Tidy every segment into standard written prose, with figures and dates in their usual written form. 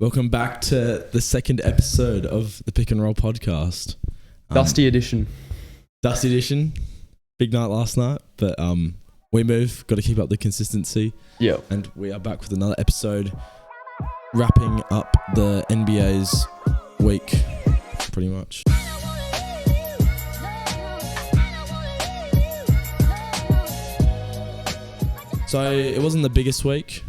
Welcome back to the second episode of the Pick and Roll podcast. Dusty edition. Dusty edition. Big night last night, but we move. Got to keep up the consistency. Yeah. And we are back with another episode, wrapping up the NBA's week, pretty much. So it wasn't the biggest week.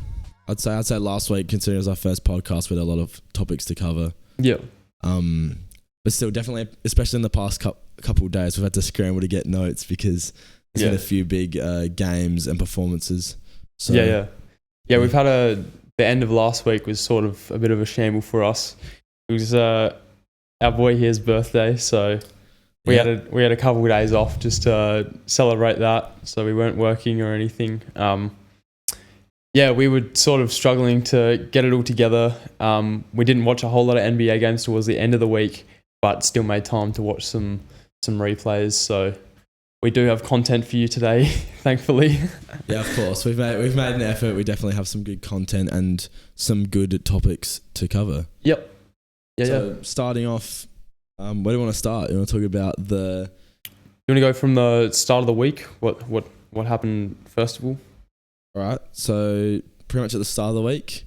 I'd say last week, considering it was our first podcast, we had a lot of topics to cover. Yeah. But still, definitely, especially in the past couple of days, we've had to scramble to get notes because there's been a few big games and performances. So Yeah, we've had the end of last week was sort of a bit of a shamble for us. It was our boy here's birthday, so we had a couple of days off just to celebrate that. So we weren't working or anything. We were sort of struggling to get it all together. We didn't watch a whole lot of NBA games towards the end of the week, but still made time to watch some replays. So we do have content for you today, thankfully. Yeah, of course. We've made an effort. We definitely have some good content and some good topics to cover. Yep. Starting off, where do you want to start? You want to talk about the... You want to go from the start of the week? What happened first of all? All right. So pretty much at the start of the week,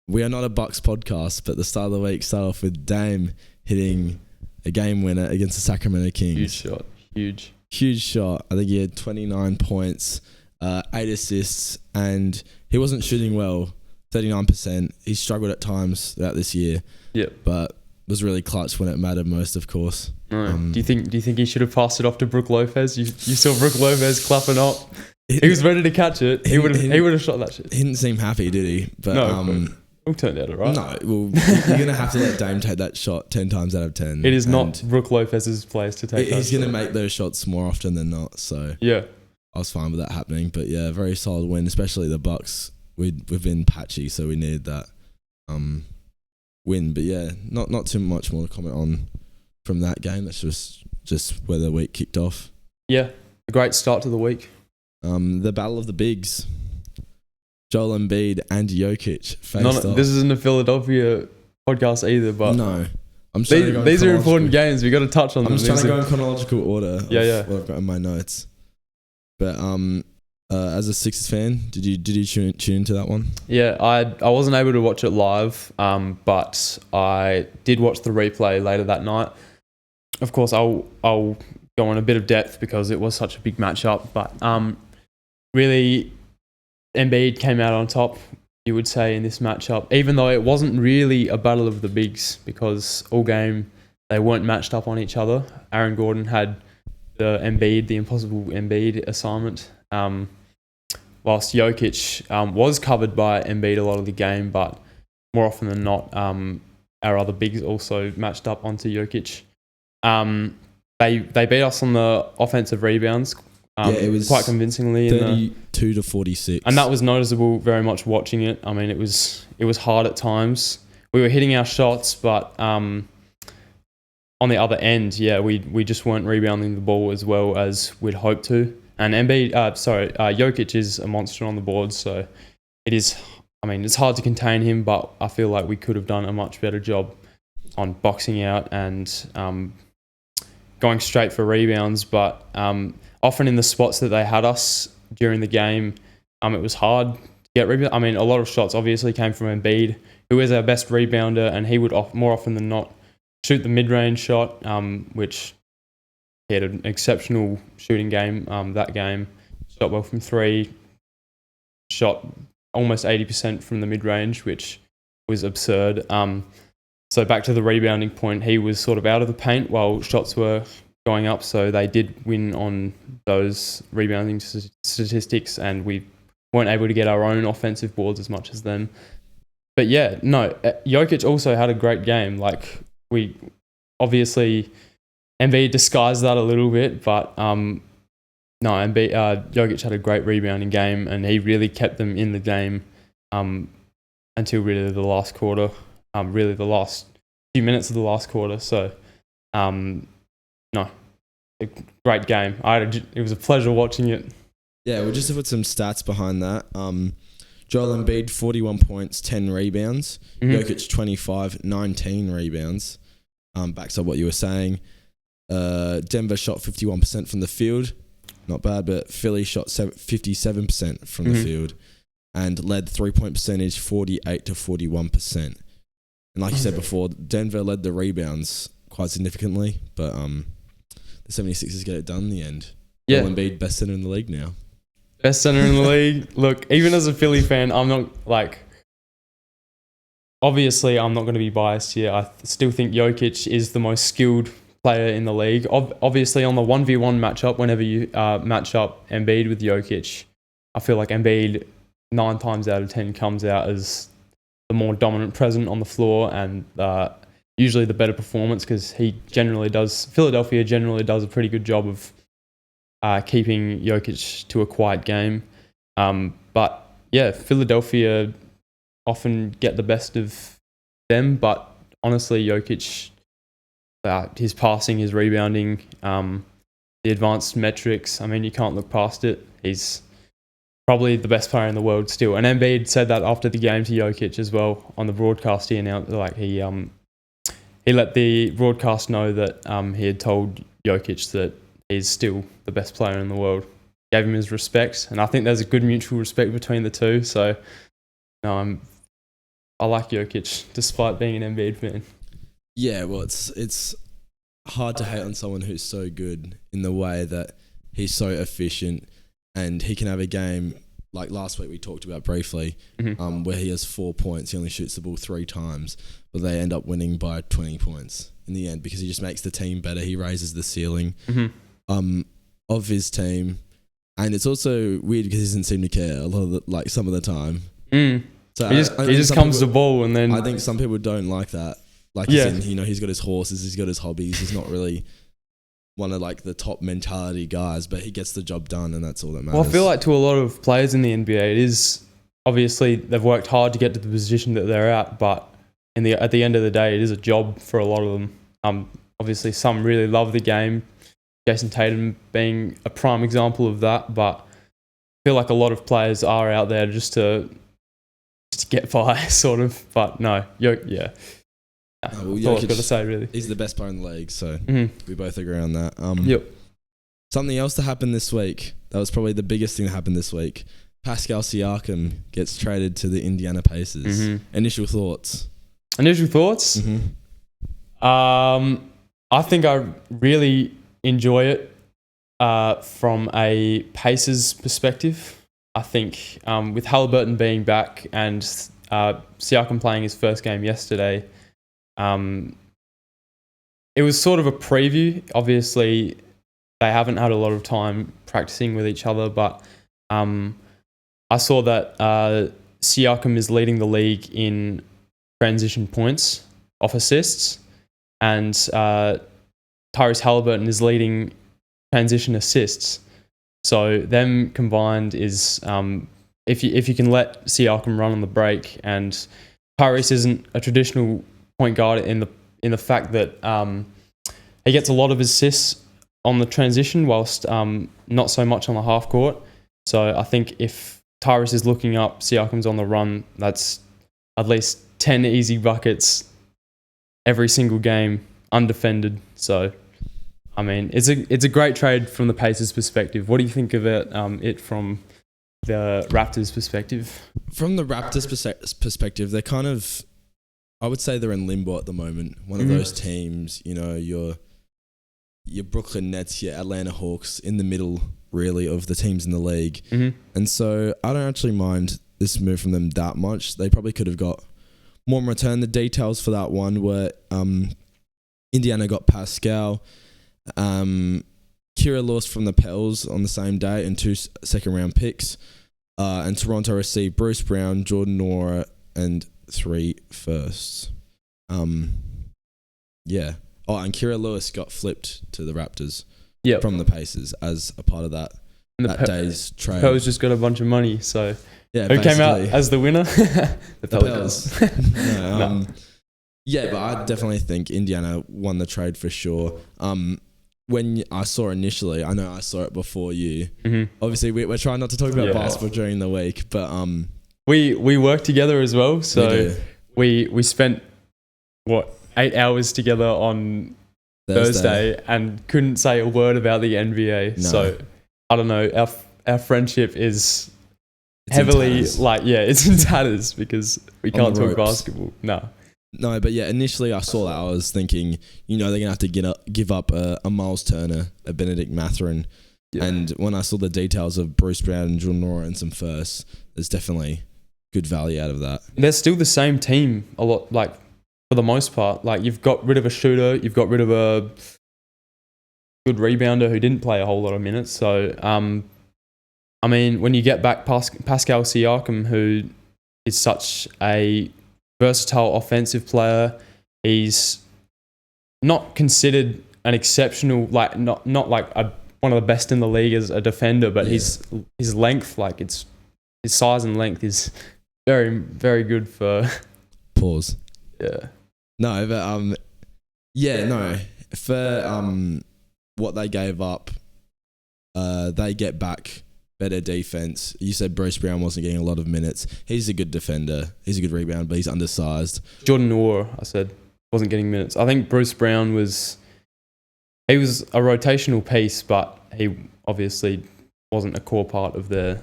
we are not a Bucks podcast, but the start of the week started off with Dame hitting a game winner against the Sacramento Kings. Huge shot. Huge shot. I think he had 29 points, 8 assists, and he wasn't shooting well, 39%. He struggled at times throughout this year. Yeah. But was really clutch when it mattered most, of course. Do you think he should have passed it off to Brook Lopez? You saw Brook Lopez clapping up. He was ready to catch it. He would have shot that shit. He didn't seem happy, did he? But no, all turned out alright. No, well, you're gonna have to let Dame take that shot 10 times out of 10. It is not Brook Lopez's place to take. He's gonna make those shots more often than not. So yeah, I was fine with that happening. But yeah, very solid win, especially the Bucks. We've been patchy, so we needed that win. But yeah, not too much more to comment on from that game. That's just where the week kicked off. Yeah, a great start to the week. The battle of the bigs. Joel Embiid and Jokic faced off. This isn't a Philadelphia podcast either, but no. These are important games. We got to touch on them. I'm just trying to go in chronological order. Yeah. What I've got in my notes. But as a Sixers fan, did you tune into that one? Yeah, I wasn't able to watch it live, but I did watch the replay later that night. Of course, I'll go on a bit of depth because it was such a big matchup, but really, Embiid came out on top, you would say, in this matchup, even though it wasn't really a battle of the bigs because all game they weren't matched up on each other. Aaron Gordon had the impossible Embiid assignment, whilst Jokic was covered by Embiid a lot of the game, but more often than not, our other bigs also matched up onto Jokic. They beat us on the offensive rebounds. It was quite convincingly 32 to 46, and that was noticeable very much watching it. I mean, it was hard at times. We were hitting our shots, but on the other end, we just weren't rebounding the ball as well as we'd hoped to. And Jokic is a monster on the board, so it is. I mean, it's hard to contain him, but I feel like we could have done a much better job on boxing out and going straight for rebounds, but often in the spots that they had us during the game, it was hard to get rebound. I mean, a lot of shots obviously came from Embiid, who is our best rebounder, and he would more often than not shoot the mid-range shot, which he had an exceptional shooting game that game. Shot well from three, shot almost 80% from the mid-range, which was absurd. So back to the rebounding point, he was sort of out of the paint while shots were going up, so they did win on those rebounding statistics, and we weren't able to get our own offensive boards as much as them. But yeah, no, Jokic also had a great game. Like, we obviously, Embiid disguised that a little bit, but Jokic had a great rebounding game, and he really kept them in the game until really the last quarter. Really the last few minutes of the last quarter. So, a great game. It was a pleasure watching it. Yeah, we'll just put some stats behind that. Joel Embiid, 41 points, 10 rebounds. Mhm. Jokic, 25, 19 rebounds. Backs up what you were saying. Denver shot 51% from the field. Not bad, but Philly shot 57% from the field and led 3-point percentage 48 to 41%. And like you said before, Denver led the rebounds quite significantly, but the 76ers get it done in the end. Yeah. Joel Embiid, best center in the league now. Best center in the league. Look, even as a Philly fan, I'm not like... Obviously, I'm not going to be biased here. I still think Jokic is the most skilled player in the league. Obviously, on the 1v1 matchup, whenever you match up Embiid with Jokic, I feel like Embiid 9 times out of 10 comes out as the more dominant presence on the floor and usually the better performance because Philadelphia generally does a pretty good job of keeping Jokic to a quiet game. But yeah, Philadelphia often get the best of them, but honestly, Jokic, his passing, his rebounding, the advanced metrics, I mean, you can't look past it. He's probably the best player in the world still. And Embiid said that after the game to Jokic as well on the broadcast. He announced, like, he let the broadcast know that he had told Jokic that he's still the best player in the world. Gave him his respect, and I think there's a good mutual respect between the two. So, no, I like Jokic despite being an Embiid fan. Yeah, well, it's hard to hate on someone who's so good in the way that he's so efficient and he can have a game like last week we talked about briefly, where he has 4 points. He only shoots the ball 3 times, but they end up winning by 20 points in the end because he just makes the team better. He raises the ceiling of his team, and it's also weird because he doesn't seem to care a lot of some of the time. So he just comes to ball, and then I think some people don't like that. Like, he's got his horses, he's got his hobbies. He's not really one of like the top mentality guys, but he gets the job done, and that's all that matters. Well, I feel like to a lot of players in the NBA, it is obviously they've worked hard to get to the position that they're at, but at the end of the day, it is a job for a lot of them. Obviously, some really love the game. Jason Tatum being a prime example of that, but I feel like a lot of players are out there just to get by, sort of. But no, that's all I've got to say, really. He's the best player in the league, so we both agree on that. Yep. Something else that happened this week, that was probably the biggest thing that happened this week. Pascal Siakam gets traded to the Indiana Pacers. Initial thoughts? I think I really enjoy it from a Pacers perspective. I think with Halliburton being back and Siakam playing his first game yesterday, it was sort of a preview. Obviously, they haven't had a lot of time practicing with each other, but I saw that Siakam is leading the league in transition points off assists, and Tyrese Halliburton is leading transition assists. So them combined is if you can let Siakam run on the break, and Tyrese isn't a traditional point guard in the fact that he gets a lot of assists on the transition whilst not so much on the half court. So I think if Tyrese is looking up, Siakam's on the run, that's at least 10 easy buckets every single game, undefended. So, I mean, it's a great trade from the Pacers' perspective. What do you think of it from the Raptors' perspective? From the Raptors' perspective, they're kind of, I would say they're in limbo at the moment. One of those teams, your Brooklyn Nets, your Atlanta Hawks, in the middle, really, of the teams in the league. And so I don't actually mind this move from them that much. They probably could have got more in return. The details for that one were Indiana got Pascal, Kira Lewis from the Pels on the same day, and 2 second-round picks. And Toronto received Bruce Brown, Jordan Nora, and 3 firsts. Yeah. Oh, and Kira Lewis got flipped to the Raptors from the Pacers as a part of that day's trade. The Pels just got a bunch of money, so yeah, who came out as the winner? The Pelicans. Yeah, but I definitely think Indiana won the trade for sure. When I saw initially, I know I saw it before you. Obviously, we're trying not to talk about basketball during the week, but we work together as well. We So do. we spent 8 hours together on Thursday and couldn't say a word about the NBA. No. So I don't know. Our friendship is It's in heavily tatters. it's in tatters because we On can't the talk ropes. basketball. No. No, but yeah, initially I saw that, I was thinking, they're going to have to give up a Miles Turner, a Benedict Mathurin. Yeah. And when I saw the details of Bruce Brown and Jordan Nora and some firsts, there's definitely good value out of that. They're still the same team a lot, like for the most part. Like you've got rid of a shooter, you've got rid of a good rebounder who didn't play a whole lot of minutes. So, I mean, when you get back Pascal Siakam, who is such a versatile offensive player, he's not considered an exceptional, like not like one of the best in the league as a defender, but his length, like his size and length is very, very good for. Pause. Yeah. No, but no. For what they gave up, they get back better defense. You said Bruce Brown wasn't getting a lot of minutes. He's a good defender. He's a good rebounder, but he's undersized. Jordan Nora, I said, wasn't getting minutes. I think Bruce Brown was a rotational piece, but he obviously wasn't a core part of their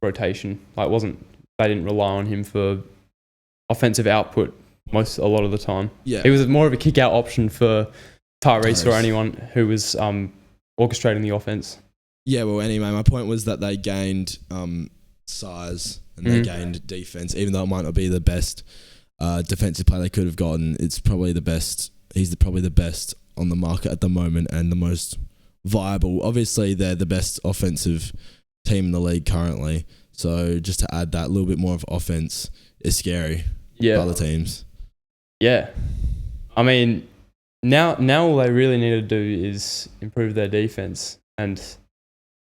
rotation. Like they didn't rely on him for offensive output a lot of the time. Yeah. He was more of a kick out option for Tyrese or Tyrese. anyone who was orchestrating the offense. Yeah, well, anyway, my point was that they gained size and they gained defense, even though it might not be the best defensive player they could have gotten. It's probably the best. He's probably the best on the market at the moment and the most viable. Obviously, they're the best offensive team in the league currently. So just to add that little bit more of offense is scary for other teams. Yeah. I mean, now all they really need to do is improve their defense, and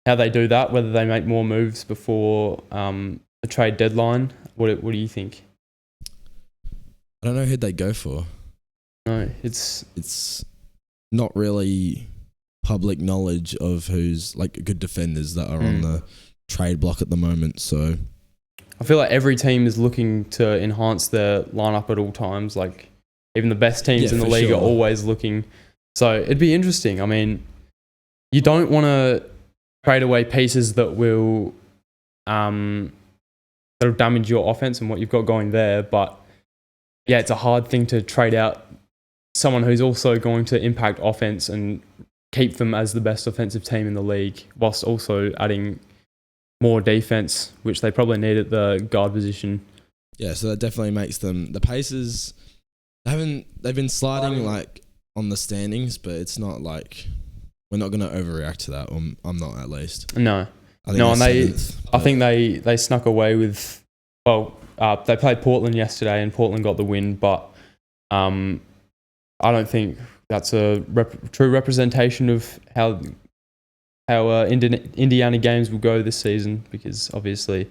how they do that, whether they make more moves before the trade deadline. What do you think? I don't know who they go for. No, it's not really public knowledge of who's like good defenders that are on the trade block at the moment. So I feel like every team is looking to enhance their lineup at all times. Like even the best teams in the league are always looking. So it'd be interesting. I mean, you don't want to trade away pieces that will that'll damage your offense and what you've got going there. But yeah, it's a hard thing to trade out someone who's also going to impact offense and keep them as the best offensive team in the league, whilst also adding more defense, which they probably need at the guard position. Yeah, so that definitely makes them the Pacers. They've been sliding like on the standings, but it's not like we're not going to overreact to that. I'm not, at least. No, I think they snuck away with. Well, they played Portland yesterday, and Portland got the win, but I don't think that's a true representation of how Indiana games will go this season, because obviously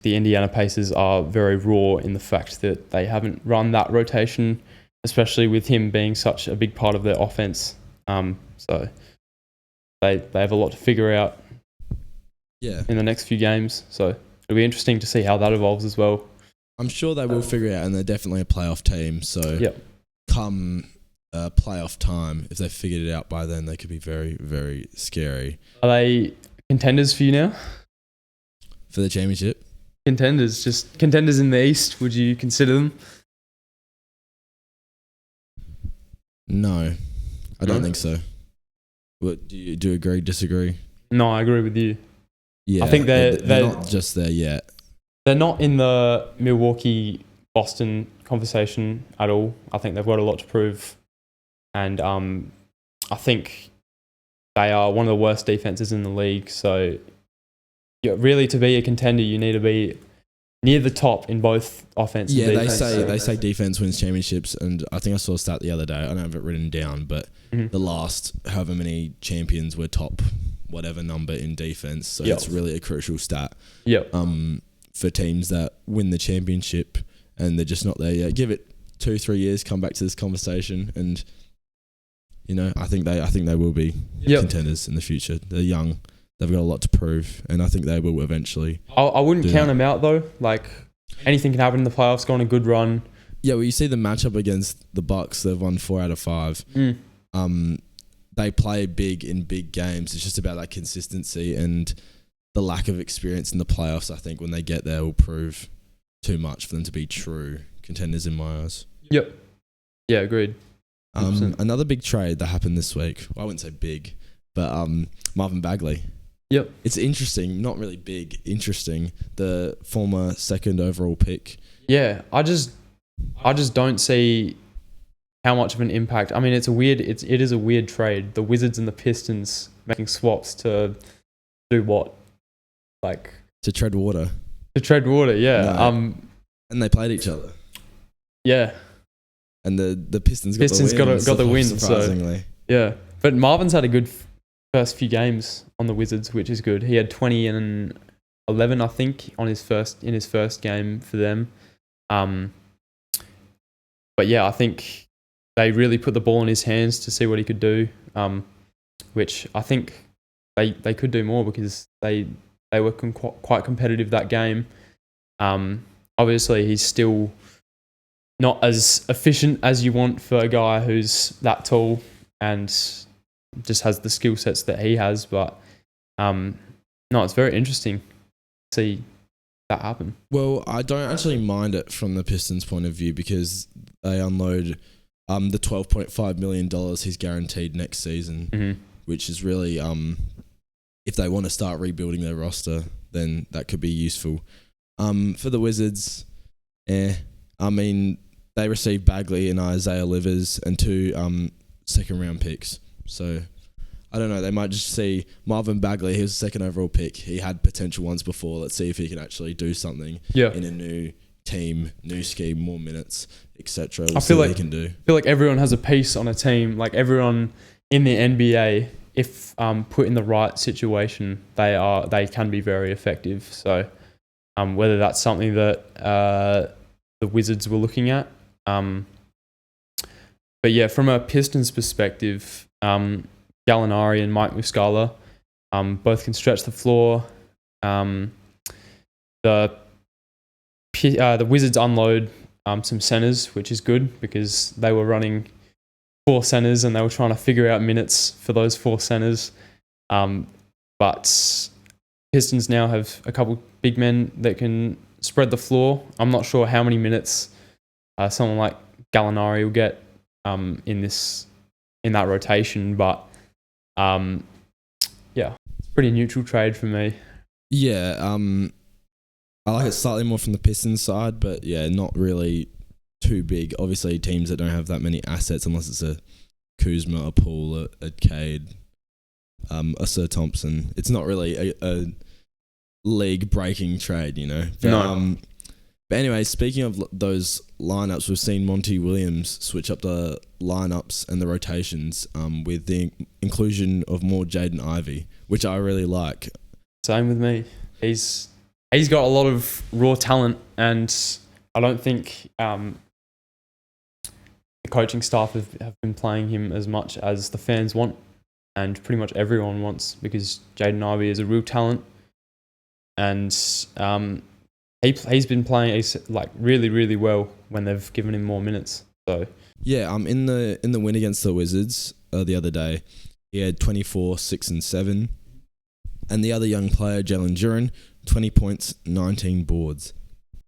the Indiana Pacers are very raw in the fact that they haven't run that rotation, especially with him being such a big part of their offense. So they have a lot to figure out in the next few games. So it'll be interesting to see how that evolves as well. I'm sure they will figure it out, and they're definitely a playoff team. So come playoff time, if they've figured it out by then, they could be very, very scary. Are they contenders for you now? For the championship? Contenders, just contenders in the East. Would you consider them? No, I don't think so. What do you agree? Disagree? No, I agree with you. Yeah, I think they're not just there yet. They're not in the Milwaukee-Boston conversation at all. I think they've got a lot to prove, and I think they are one of the worst defenses in the league. So, really, to be a contender, you need to be near the top in both offense and defense. They say defense wins championships, and I think I saw a stat the other day. I don't have it written down, but the last however many champions were top whatever number in defense. So it's really a crucial stat. For teams that win the championship and they're just not there yet. Give it 2-3 years, come back to this conversation, and I think they will be contenders in the future. They're young, they've got a lot to prove, and I think they will eventually. I wouldn't count them out though. Like anything can happen in the playoffs. Go on a good run. Yeah, well, you see the matchup against the Bucks. They've won 4 out of 5. They play big in big games. It's just about that consistency and the lack of experience in the playoffs. I think when they get there, will prove too much for them to be true contenders in my eyes. Yep. Yeah, agreed. Another big trade that happened this week. Well, I wouldn't say big, but Marvin Bagley. Yep. It's interesting. Not really big. Interesting. The former 2nd overall pick. Yeah, I just don't see how much of an impact. I mean, it is a weird trade. The Wizards and the Pistons making swaps to do what? Like to tread water. To tread water, yeah. No. And they played each other. Yeah. And the Pistons got the win. Surprisingly. So, yeah. But Marvin's had a good first few games on the Wizards, which is good. He had 20 and 11, I think, in his first game for them. But yeah, I think they really put the ball in his hands to see what he could do, which I think they could do more because they were quite competitive that game. Obviously, he's still not as efficient as you want for a guy who's that tall and just has the skill sets that he has. But no, it's very interesting to see that happen. Well, I don't actually mind it from the Pistons' point of view because they unload the $12.5 million he's guaranteed next season, which is really, if they want to start rebuilding their roster, then that could be useful. For the Wizards, I mean, they received Bagley and Isaiah Livers and 2 second-round picks. So, I don't know. They might just see Marvin Bagley. He was the 2nd overall pick. He had potential once before. Let's see if he can actually do something in a new team, new scheme, more minutes, etc. I feel like he can do. I feel like everyone has a piece on a team. Like everyone in the NBA, if put in the right situation, they can be very effective. So, whether that's something that the Wizards were looking at. But yeah, from a Pistons perspective, Gallinari and Mike Muscala both can stretch the floor. The Wizards unload some centers, which is good because they were running 4 centers and they were trying to figure out minutes for those 4 centers. But Pistons now have a couple big men that can spread the floor. I'm not sure how many minutes someone like Gallinari will get in that rotation, but yeah, it's a pretty neutral trade for me. Yeah, I like it slightly more from the Pistons side, but yeah, not really too big. Obviously, teams that don't have that many assets, unless it's a Kuzma, a Poole, a Cade, a Sir Thompson, it's not really a league-breaking trade, you know. But, no. But anyway, speaking of those lineups, we've seen Monty Williams switch up the lineups and the rotations with the inclusion of more Jaden Ivey, which I really like. Same with me. He's got a lot of raw talent, and I don't think the coaching staff have been playing him as much as the fans want, and pretty much everyone wants, because Jaden Ivey is a real talent, and he's been playing like really, really well when they've given him more minutes. So yeah, in the win against the Wizards the other day, he had 24, 6 and 7, and the other young player, Jalen Duren, 20 points, 19 boards.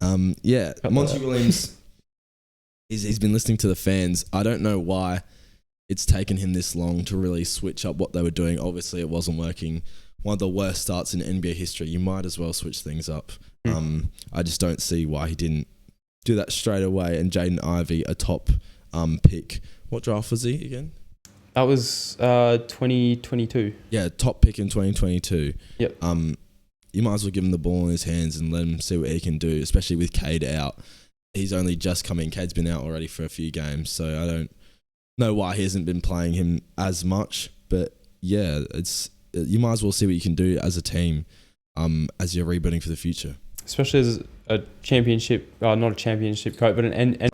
Yeah, Monty Williams, he's been listening to the fans. I don't know why it's taken him this long to really switch up what they were doing. Obviously, it wasn't working. One of the worst starts in NBA history. You might as well switch things up. I just don't see why he didn't do that straight away. And Jaden Ivey, a top pick. What draft was he again? That was 2022. Yeah, top pick in 2022. Yep. You might as well give him the ball in his hands and let him see what he can do, especially with Cade out. He's only just come in. Cade's been out already for a few games, so I don't know why he hasn't been playing him as much. But yeah, you might as well see what you can do as a team as you're rebuilding for the future. Especially as a championship, not a championship coach, but an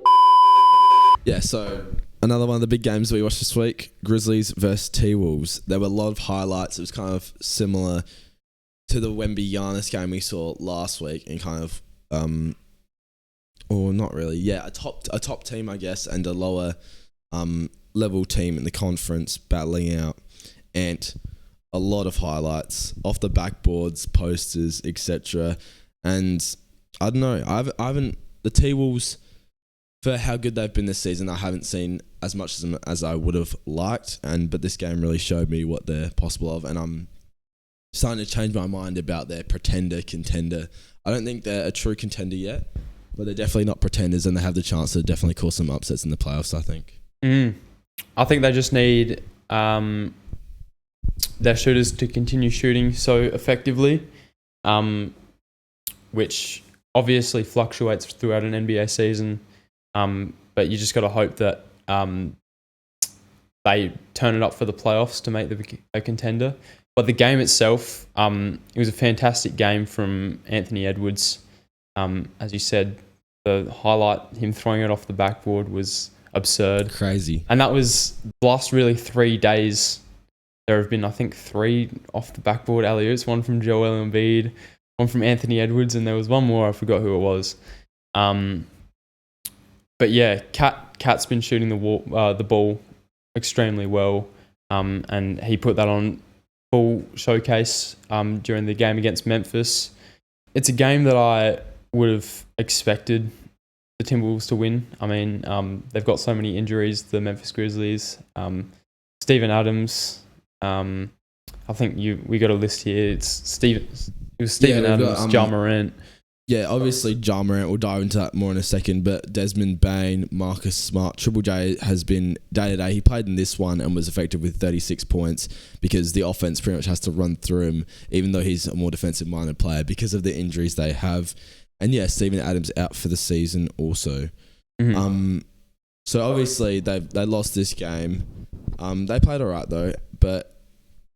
Yeah, so another one of the big games that we watched this week, Grizzlies versus T-Wolves. There were a lot of highlights. It was kind of similar to the Wemby Giannis game we saw last week and kind of or not really, yeah, a top team I guess and a lower level team in the conference battling out, and a lot of highlights off the backboards, posters, etc. And I don't know, I haven't the T-Wolves, for how good they've been this season, I haven't seen as much as I would have liked, but this game really showed me what they're possible of, and I'm starting to change my mind about their contender. I don't think they're a true contender yet, but they're definitely not pretenders, and they have the chance to definitely cause some upsets in the playoffs, I think. I think they just need their shooters to continue shooting so effectively, which obviously fluctuates throughout an NBA season, but you just got to hope that they turn it up for the playoffs to make a contender. But the game itself, it was a fantastic game from Anthony Edwards. As you said, the highlight, him throwing it off the backboard, was absurd. Crazy. And that was the last really 3 days. There have been, I think, 3 off the backboard alley-oops, one from Joel Embiid, one from Anthony Edwards, and there was one more, I forgot who it was. But yeah, Cat's been shooting the ball extremely well, and he put that on full showcase during the game against Memphis. It's a game that I would have expected the Timberwolves to win. I mean, they've got so many injuries, the Memphis Grizzlies. Steven Adams, I think we got a list here. It was Steven Adams, Ja Morant. Yeah, obviously Ja Morant, we'll dive into that more in a second, but Desmond Bane, Marcus Smart, Triple J has been day-to-day. He played in this one and was effective with 36 points because the offense pretty much has to run through him, even though he's a more defensive-minded player because of the injuries they have. And yeah, Steven Adams out for the season also. Mm-hmm. So obviously they lost this game. They played all right though, but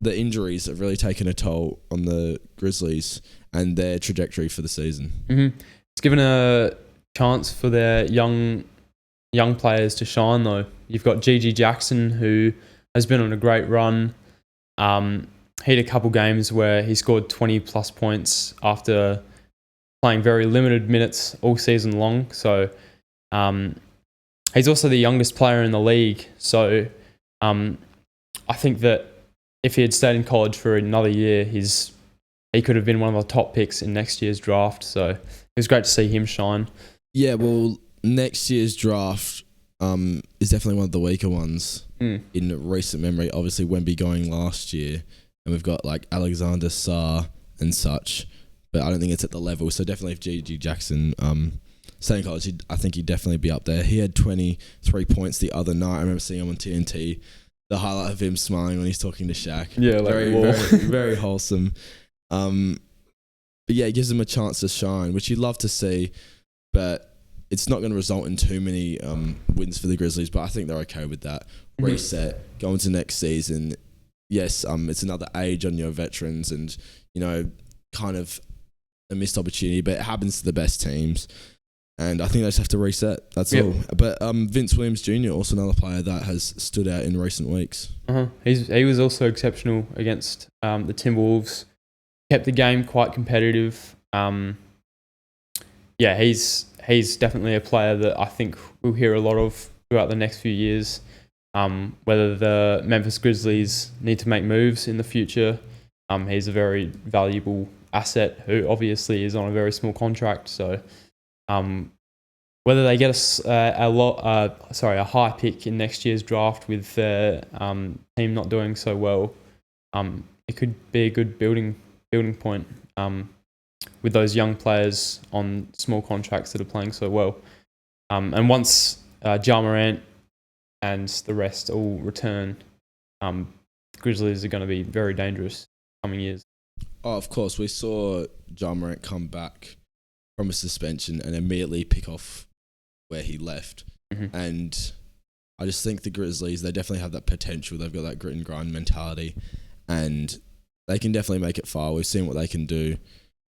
the injuries have really taken a toll on the Grizzlies and their trajectory for the season. Mm-hmm. It's given a chance for their young players to shine though. You've got Gigi Jackson, who has been on a great run. He had a couple games where he scored 20 plus points after playing very limited minutes all season long. So he's also the youngest player in the league. So I think that if he had stayed in college for another year, he could have been one of the top picks in next year's draft. So it was great to see him shine. Yeah, well, next year's draft is definitely one of the weaker ones in recent memory. Obviously, Wemby going last year, and we've got like Alexander Sarr and such, but I don't think it's at the level. So definitely if Gigi Jackson stayed in college, I think he'd definitely be up there. He had 23 points the other night. I remember seeing him on TNT. The highlight of him smiling when he's talking to Shaq. Yeah, like very wholesome. But yeah, it gives him a chance to shine, which you'd love to see, but it's not going to result in too many wins for the Grizzlies, but I think they're okay with that. Reset, go into next season. Yes, it's another age on your veterans and, kind of a missed opportunity, but it happens to the best teams. And I think they just have to reset. That's all. But Vince Williams Jr., also another player that has stood out in recent weeks. He was also exceptional against the Timberwolves. Kept the game quite competitive. He's definitely a player that I think we'll hear a lot of throughout the next few years. Whether the Memphis Grizzlies need to make moves in the future, he's a very valuable asset who obviously is on a very small contract. So whether they get a high pick in next year's draft with their team not doing so well, it could be a good building point with those young players on small contracts that are playing so well. And once Ja Morant and the rest all return, the Grizzlies are going to be very dangerous coming years. Oh, of course. We saw Ja Morant come back from a suspension and immediately pick off where he left. Mm-hmm. And I just think the Grizzlies, they definitely have that potential. They've got that grit and grind mentality and they can definitely make it far. We've seen what they can do.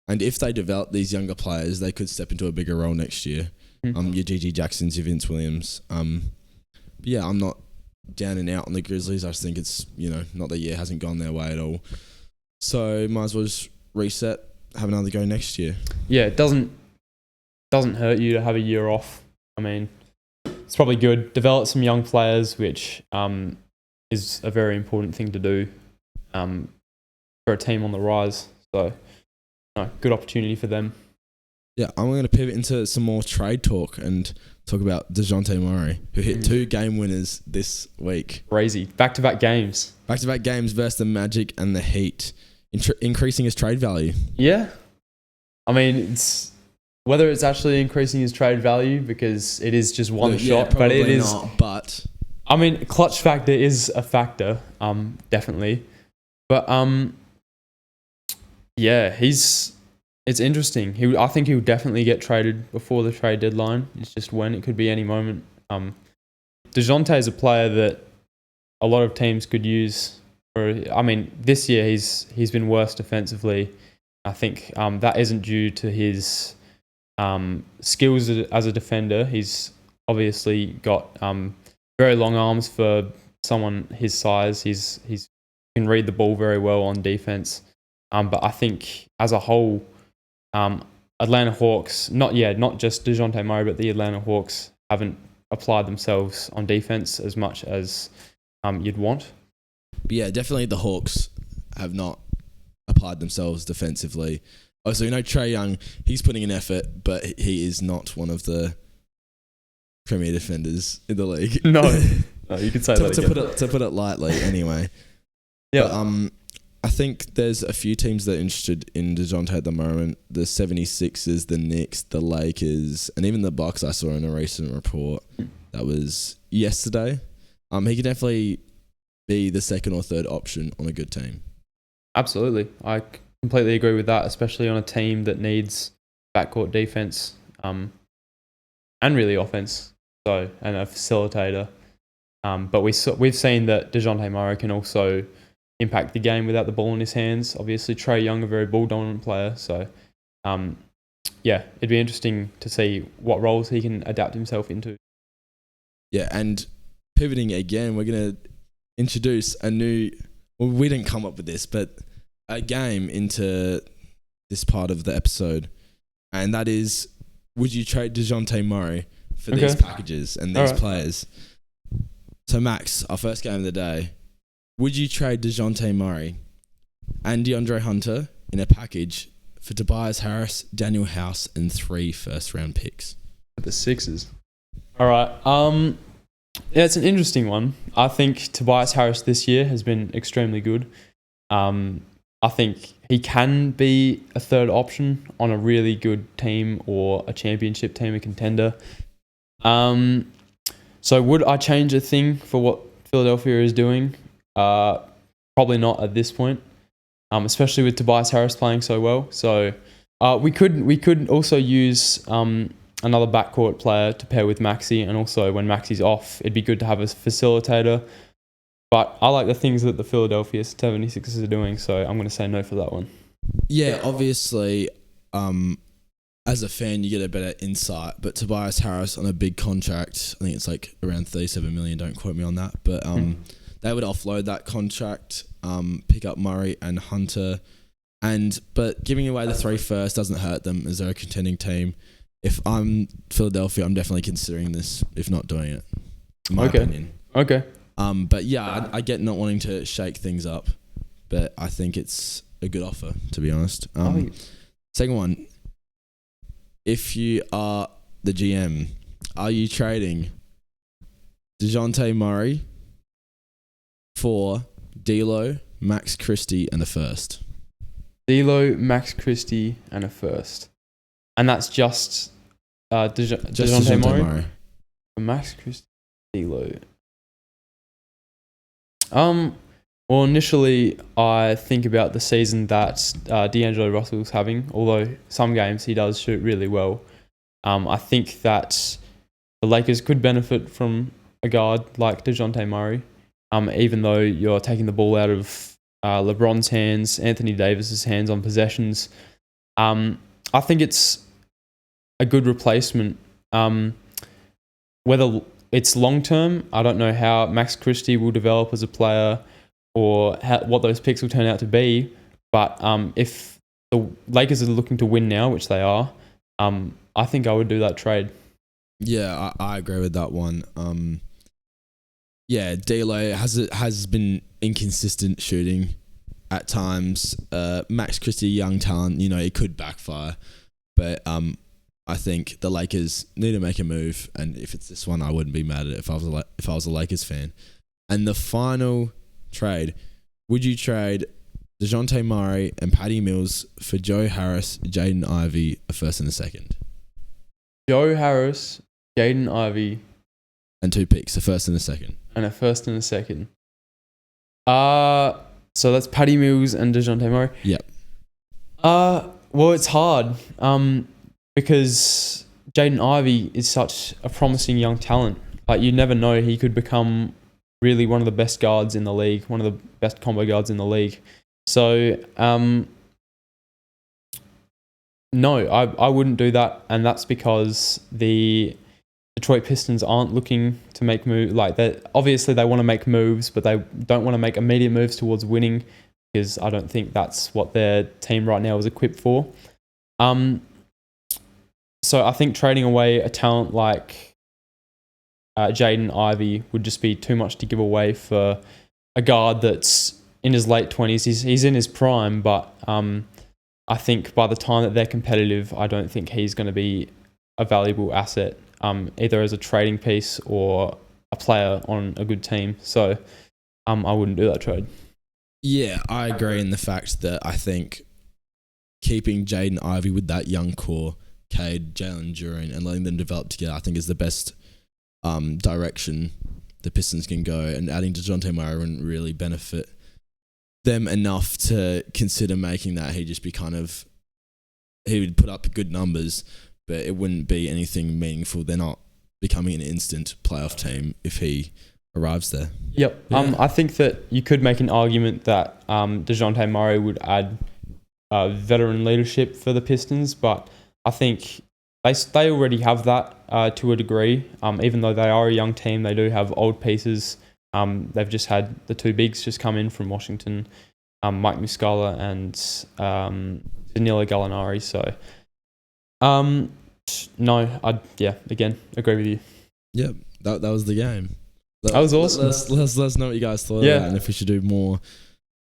And if they develop these younger players, they could step into a bigger role next year. Mm-hmm. Your Gigi Jacksons, your Vince Williams. But yeah, I'm not down and out on the Grizzlies. I just think it's, not their year hasn't gone their way at all. So might as well just reset, have another go next year. Yeah, it doesn't hurt you to have a year off. I mean, it's probably good. Develop some young players, which is a very important thing to do for a team on the rise. So, good opportunity for them. Yeah, I'm going to pivot into some more trade talk and talk about Dejounte Murray, who hit 2 game winners this week. Crazy. Back-to-back games. Back-to-back games versus the Magic and the Heat, increasing his trade value. Yeah. I mean, whether it's actually increasing his trade value because it is just one shot, but it is not, but I mean, clutch factor is a factor, definitely. But yeah, it's interesting. I think he'll definitely get traded before the trade deadline. It's just when. It could be any moment. Dejounte is a player that a lot of teams could use. This year he's been worse defensively. I think that isn't due to his skills as a defender. He's obviously got very long arms for someone his size. He can read the ball very well on defense. But I think as a whole, Atlanta Hawks, not just Dejounte Murray, but the Atlanta Hawks haven't applied themselves on defense as much as you'd want. But yeah, definitely the Hawks have not applied themselves defensively. Also, Trae Young, he's putting in effort, but he is not one of the premier defenders in the league. No, you could say that again. To put it lightly, anyway. Yeah. But, I think there's a few teams that are interested in Dejounte at the moment. The 76ers, the Knicks, the Lakers, and even the Bucks I saw in a recent report that was yesterday. He could definitely be the second or third option on a good team. Absolutely. I completely agree with that, especially on a team that needs backcourt defense and really offense, and a facilitator. But we've seen that Dejounte Murray can also impact the game without the ball in his hands. Obviously, Trae Young, a very ball-dominant player. So, it'd be interesting to see what roles he can adapt himself into. Yeah, and pivoting again, we're going to introduce a new... Well, we didn't come up with this, but a game into this part of the episode. And that is, would you trade Dejounte Murray for these packages and these players? So, Max, our first game of the day... Would you trade Dejounte Murray and DeAndre Hunter in a package for Tobias Harris, Daniel House, and 3 first-round picks? The Sixers. All right. Yeah, it's an interesting one. I think Tobias Harris this year has been extremely good. I think he can be a third option on a really good team or a championship team, a contender. So would I change a thing for what Philadelphia is doing? Probably not at this point, especially with Tobias Harris playing so well. So we could also use another backcourt player to pair with Maxey, and also when Maxey's off, it'd be good to have a facilitator. But I like the things that the Philadelphia 76ers are doing, so I'm going to say no for that one. Yeah, obviously, as a fan, you get a better insight. But Tobias Harris on a big contract, I think it's like around $37 million. Don't quote me on that, but they would offload that contract, pick up Murray and Hunter, but giving away the 3 first doesn't hurt them as they're a contending team. If I'm Philadelphia, I'm definitely considering this, if not doing it, in my opinion. Okay. But yeah, I get not wanting to shake things up, but I think it's a good offer, to be honest. Second one, if you are the GM, are you trading Dejounte Murray for D'Lo, Max Christie, and a first? D'Lo, Max Christie, and a first. And that's just Dejounte Murray. Max Christie, D'Lo. Well, initially, I think about the season that D'Angelo Russell's having, although some games he does shoot really well. I think that the Lakers could benefit from a guard like Dejounte Murray, even though you're taking the ball out of LeBron's hands, Anthony Davis's hands on possessions. I think it's a good replacement. Whether it's long-term, I don't know how Max Christie will develop as a player or what those picks will turn out to be. But if the Lakers are looking to win now, which they are. I think I would do that trade. Yeah, I agree with that one. Yeah, D'Lo has been inconsistent shooting at times. Max Christie, young talent, it could backfire, but I think the Lakers need to make a move, and if it's this one, I wouldn't be mad at it if I was a Lakers fan. And the final trade: would you trade Dejounte Murray and Patty Mills for Joe Harris, Jaden Ivey, a first and a second? Joe Harris, Jaden Ivey, and 2 picks, a first and a second. And a first and a second. So that's Patty Mills and Dejounte Murray. Yep. Well, it's hard. Because Jaden Ivey is such a promising young talent. Like, you never know, he could become really one of the best guards in the league, one of the best combo guards in the league. So, no, I wouldn't do that, and that's because the Detroit Pistons aren't looking to make moves. Like, obviously they want to make moves, but they don't want to make immediate moves towards winning, because I don't think that's what their team right now is equipped for. So I think trading away a talent like Jaden Ivey would just be too much to give away for a guard that's in his late 20s. He's in his prime, but I think by the time that they're competitive, I don't think he's going to be a valuable asset, either as a trading piece or a player on a good team. So I wouldn't do that trade. Yeah, I agree in the fact that I think keeping Jaden Ivey with that young core, Cade, Jalen Duren, and letting them develop together, I think is the best direction the Pistons can go. And adding Dejounte Murray wouldn't really benefit them enough to consider making that. He'd just be he would put up good numbers, but it wouldn't be anything meaningful. They're not becoming an instant playoff team if he arrives there. Yep. Yeah. I think that you could make an argument that Dejounte Murray would add veteran leadership for the Pistons, but I think they already have that to a degree. Even though they are a young team, they do have old pieces. They've just had the 2 bigs just come in from Washington, Mike Muscala and Danilo Gallinari. So, no, again, agree with you. Yep, that was the game. That was awesome. Let us know what you guys thought of that, and if we should do more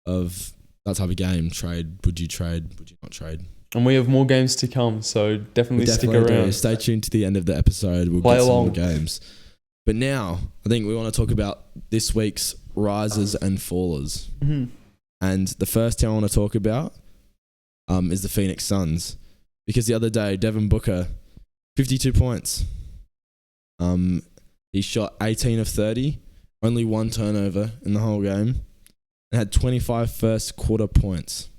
of that type of game. Trade? Would you trade? Would you not trade? And we have more games to come, so definitely stick around. Do. Stay tuned to the end of the episode. We'll get some more games. But now, I think we want to talk about this week's risers and fallers. Mm-hmm. And the first team I want to talk about is the Phoenix Suns. Because the other day, Devin Booker, 52 points. He shot 18 of 30, only 1 turnover in the whole game, and had 25 first quarter points.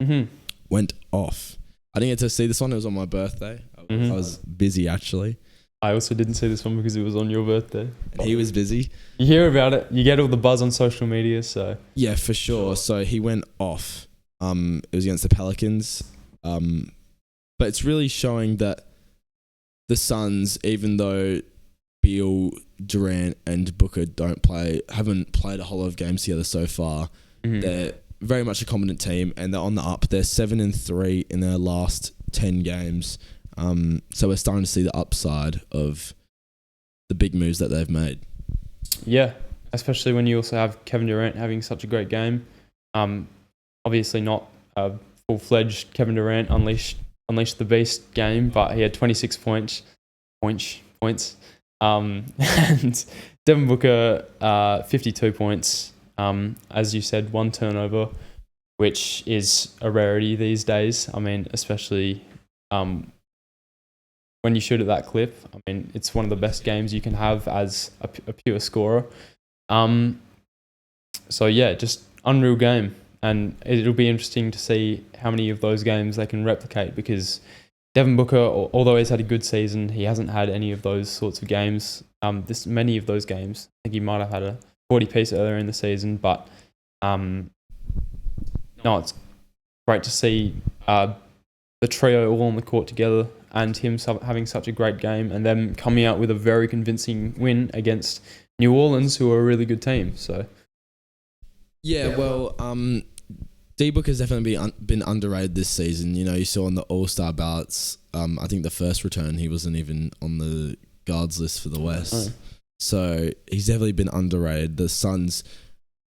Mm-hmm. Went off. I didn't get to see this one. It was on my birthday. I was busy, actually. I also didn't see this one because it was on your birthday. And he was busy. You hear about it. You get all the buzz on social media, so... Yeah, for sure. So he went off. It was against the Pelicans. But it's really showing that the Suns, even though Beal, Durant, and Booker haven't played a whole lot of games together so far, they're very much a competent team, and they're on the up. They're 7-3 in their last 10 games. So we're starting to see the upside of the big moves that they've made. Yeah, especially when you also have Kevin Durant having such a great game. Obviously not a full-fledged Kevin Durant unleash the beast game, but he had 26 points. And Devin Booker, 52 points. As you said, 1 turnover, which is a rarity these days. I mean, especially when you shoot at that clip. I mean, it's one of the best games you can have as a pure scorer. So yeah, just unreal game. And it'll be interesting to see how many of those games they can replicate, because Devin Booker, although he's had a good season, he hasn't had any of those sorts of games. Many of those games. I think he might have had a 40-piece earlier in the season, but no, it's great to see the trio all on the court together and him having such a great game and them coming out with a very convincing win against New Orleans, who are a really good team. So yeah, well, D-Book has definitely been underrated this season. You know, you saw on the All-Star ballots, I think the first return, he wasn't even on the guards list for the West. Oh. So he's definitely been underrated. The Suns,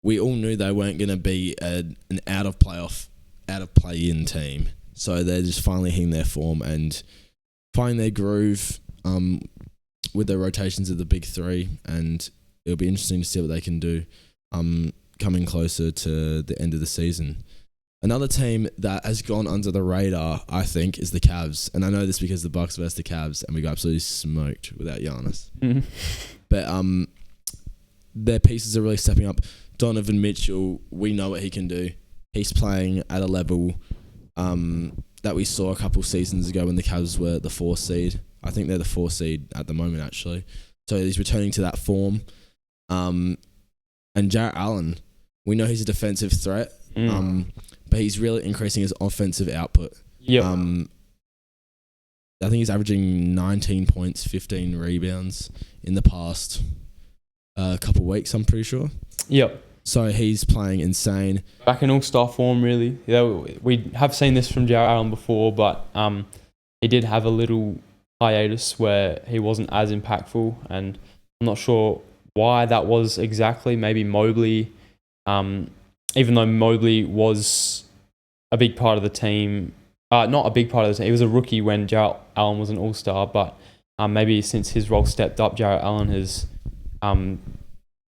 we all knew they weren't going to be an out of play-in team. So they're just finally hitting their form and finding their groove with their rotations of the big three. And it'll be interesting to see what they can do coming closer to the end of the season. Another team that has gone under the radar, I think, is the Cavs. And I know this because the Bucks versus the Cavs, and we got absolutely smoked without Giannis. Mm-hmm. But their pieces are really stepping up. Donovan Mitchell, we know what he can do. He's playing at a level that we saw a couple seasons ago when the Cavs were the 4 seed. I think they're the 4 seed at the moment, actually. So he's returning to that form. And Jarrett Allen, we know he's a defensive threat. But he's really increasing his offensive output. Yep. I think he's averaging 19 points, 15 rebounds in the past couple weeks, I'm pretty sure. Yep. So he's playing insane. Back in all-star form, really. Yeah, we have seen this from Jarrett Allen before, but he did have a little hiatus where he wasn't as impactful, and I'm not sure why that was exactly. Maybe Mobley... even though Mobley was a big part of the team, not a big part of the team, he was a rookie when Jarrett Allen was an all-star, but maybe since his role stepped up, Jarrett Allen has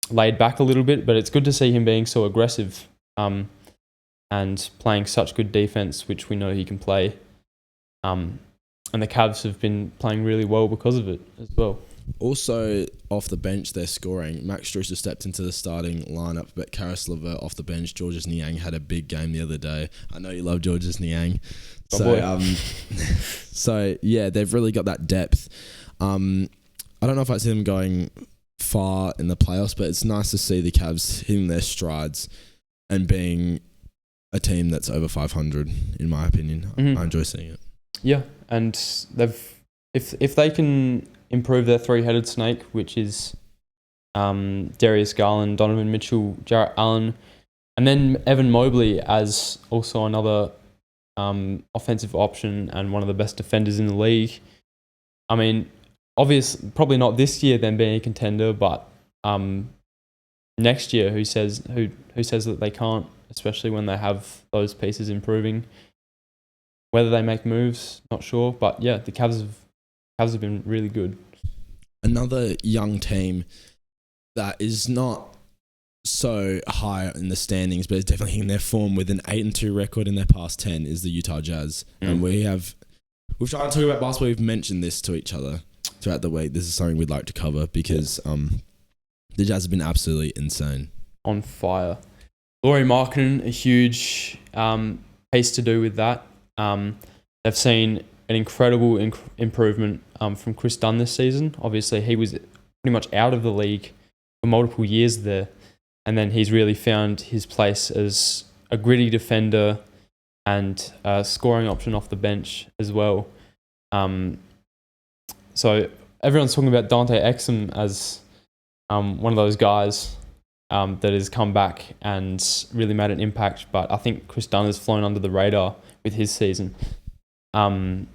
laid back a little bit, but it's good to see him being so aggressive and playing such good defense, which we know he can play. And the Cavs have been playing really well because of it as well. Also, off the bench, they're scoring. Max Strus has stepped into the starting lineup, but Karis LeVert off the bench. Georges Niang had a big game the other day. I know you love Georges Niang. So yeah, they've really got that depth. I don't know if I see them going far in the playoffs, but it's nice to see the Cavs hitting their strides and being a team that's over 500, in my opinion. Mm-hmm. I enjoy seeing it. Yeah, and if they can improve their three-headed snake, which is Darius Garland, Donovan Mitchell, Jarrett Allen, and then Evan Mobley as also another offensive option and one of the best defenders in the league. I mean, probably not this year them being a contender, but next year, who says that they can't, especially when they have those pieces improving. Whether they make moves, not sure, but yeah, the Cavs have been really good. Another young team that is not so high in the standings, but is definitely in their form with an 8-2 record in their past 10 is the Utah Jazz. And we've tried to talk about basketball. We've mentioned this to each other throughout the week. This is something we'd like to cover because the Jazz have been absolutely insane. On fire. Lauri Markkanen, a huge piece to do with that. They've seen an incredible improvement from Chris Dunn this season. Obviously, he was pretty much out of the league for multiple years there, and then he's really found his place as a gritty defender and a scoring option off the bench as well. So everyone's talking about Dante Exum as one of those guys that has come back and really made an impact, but I think Chris Dunn has flown under the radar with his season. The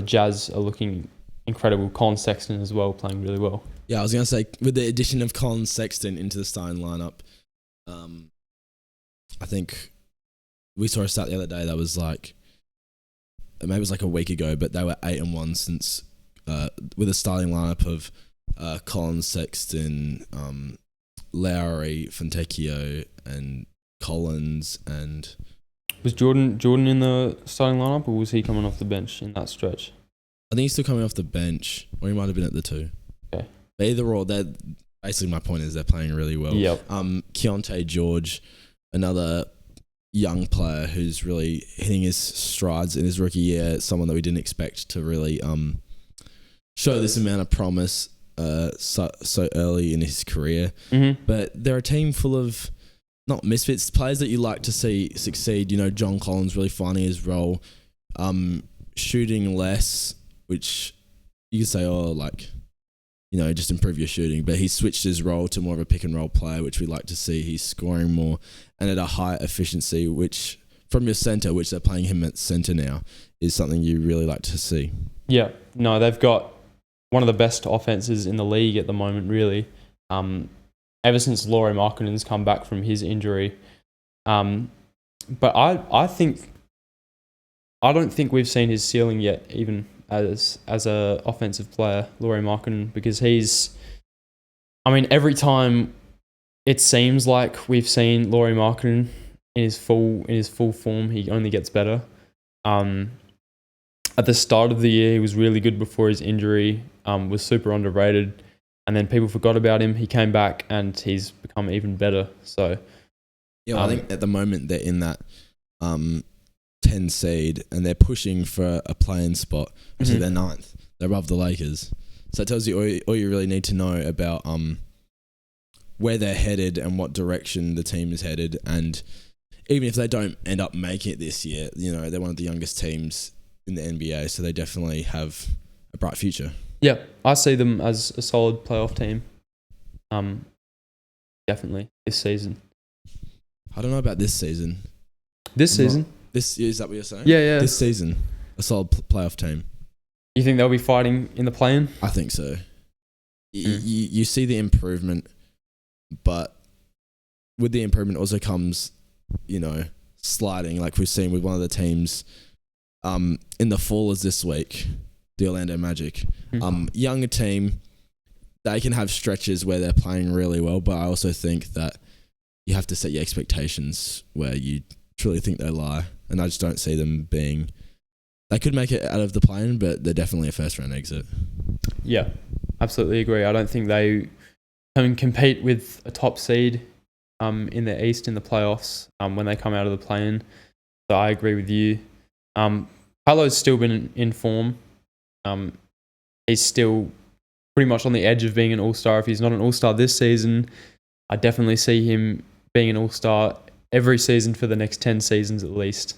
Jazz are looking incredible. Colin Sexton as well, playing really well. Yeah, I was going to say, with the addition of Colin Sexton into the starting lineup, I think we saw a stat the other day that was like, maybe it was like a week ago, but they were 8-1 since, with a starting lineup of Colin Sexton, Lowry, Fontecchio, and Collins, and... Was Jordan in the starting lineup, or was he coming off the bench in that stretch? I think he's still coming off the bench, or he might have been at the 2. Okay. But either or, basically my point is they're playing really well. Yep. Keontae George, another young player who's really hitting his strides in his rookie year, someone that we didn't expect to really show this amount of promise so early in his career. Mm-hmm. But they're a team full of not misfits, players that you like to see succeed. You know, John Collins really finding his role, shooting less, which you could say, just improve your shooting. But he's switched his role to more of a pick and roll player, which we like to see. He's scoring more and at a high efficiency, which from your center, which they're playing him at center now, is something you really like to see. Yeah, no, they've got one of the best offenses in the league at the moment, really. Ever since Lauri Markkanen's come back from his injury. But I don't think we've seen his ceiling yet, even as a offensive player, Lauri Markkanen, because every time it seems like we've seen Lauri Markkanen in his full form, he only gets better. At the start of the year, he was really good before his injury, was super underrated, and then people forgot about him. He came back and he's become even better. So, I think at the moment they're in that 10 seed and they're pushing for a play-in spot. So they're 9th. They're above the Lakers. So it tells you all you really need to know about where they're headed and what direction the team is headed. And even if they don't end up making it this year, they're one of the youngest teams in the NBA, so they definitely have a bright future. Yeah, I see them as a solid playoff team. Definitely this season. I don't know about this season. This season? Is that what you're saying? Yeah. This season, a solid playoff team. You think they'll be fighting in the play-in? I think so. You see the improvement, but with the improvement also comes, sliding, like we've seen with one of the teams in the Fallers this week, the Orlando Magic. Younger team, they can have stretches where they're playing really well, but I also think that you have to set your expectations where you truly think they lie, and I just don't see them being... They could make it out of the play-in, but they're definitely a first-round exit. Yeah, absolutely agree. I don't think they can compete with a top seed in the East in the playoffs when they come out of the play-in. So I agree with you. Paolo's still been in form. He's still pretty much on the edge of being an all-star. If he's not an all-star this season, I definitely see him being an all-star every season for the next 10 seasons at least,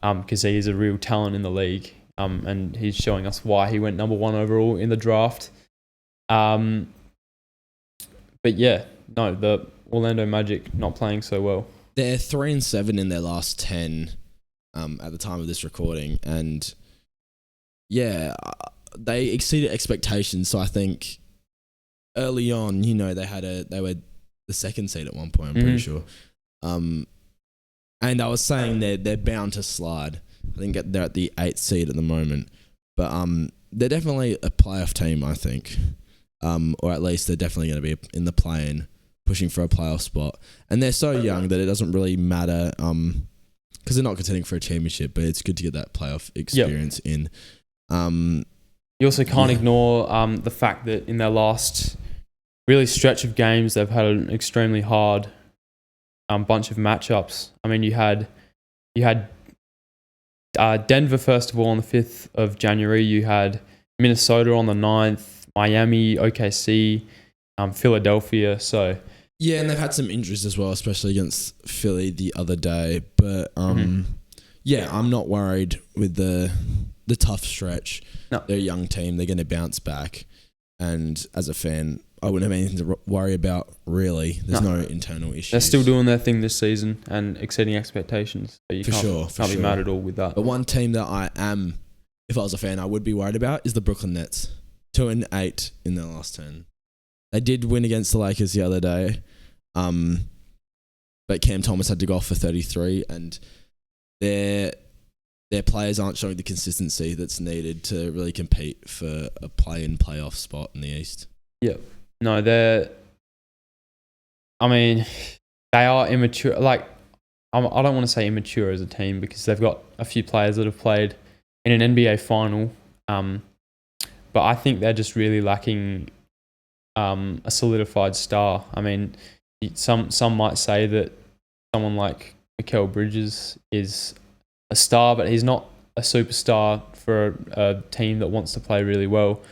because he is a real talent in the league, and he's showing us why he went number 1 overall in the draft. But yeah, no, the Orlando Magic not playing so well. They're 3-7 in their last 10 at the time of this recording, and yeah, they exceeded expectations. So I think early on, they were the 2nd seed at one point, I'm pretty sure. And I was saying they're bound to slide. I think they're at the 8th seed at the moment, but they're definitely a playoff team, I think, or at least they're definitely going to be in the play-in, pushing for a playoff spot. And they're so young that it doesn't really matter, because they're not contending for a championship, but it's good to get that playoff experience in. You also can't ignore the fact that in their last really stretch of games, they've had an extremely hard bunch of matchups. I mean, you had Denver first of all on the 5th of January. You had Minnesota on the 9th, Miami, OKC, Philadelphia. So yeah, and they've had some injuries as well, especially against Philly the other day. But yeah, I'm not worried with the tough stretch. No. They're a young team. They're going to bounce back. And as a fan, I wouldn't have anything to worry about, really. There's no internal issues. They're still doing their thing this season and exceeding expectations. So you can't be mad at all with that. But one team that if I was a fan, I would be worried about is the Brooklyn Nets. 2-8 in their last 10. They did win against the Lakers the other day. But Cam Thomas had to go off for 33, and their players aren't showing the consistency that's needed to really compete for a play-in playoff spot in the East. Yeah. No, they are immature. Like, I don't want to say immature as a team because they've got a few players that have played in an NBA final. But I think they're just really lacking a solidified star. I mean, some might say that someone like Mikal Bridges is a star, but he's not a superstar for a team that wants to play really well.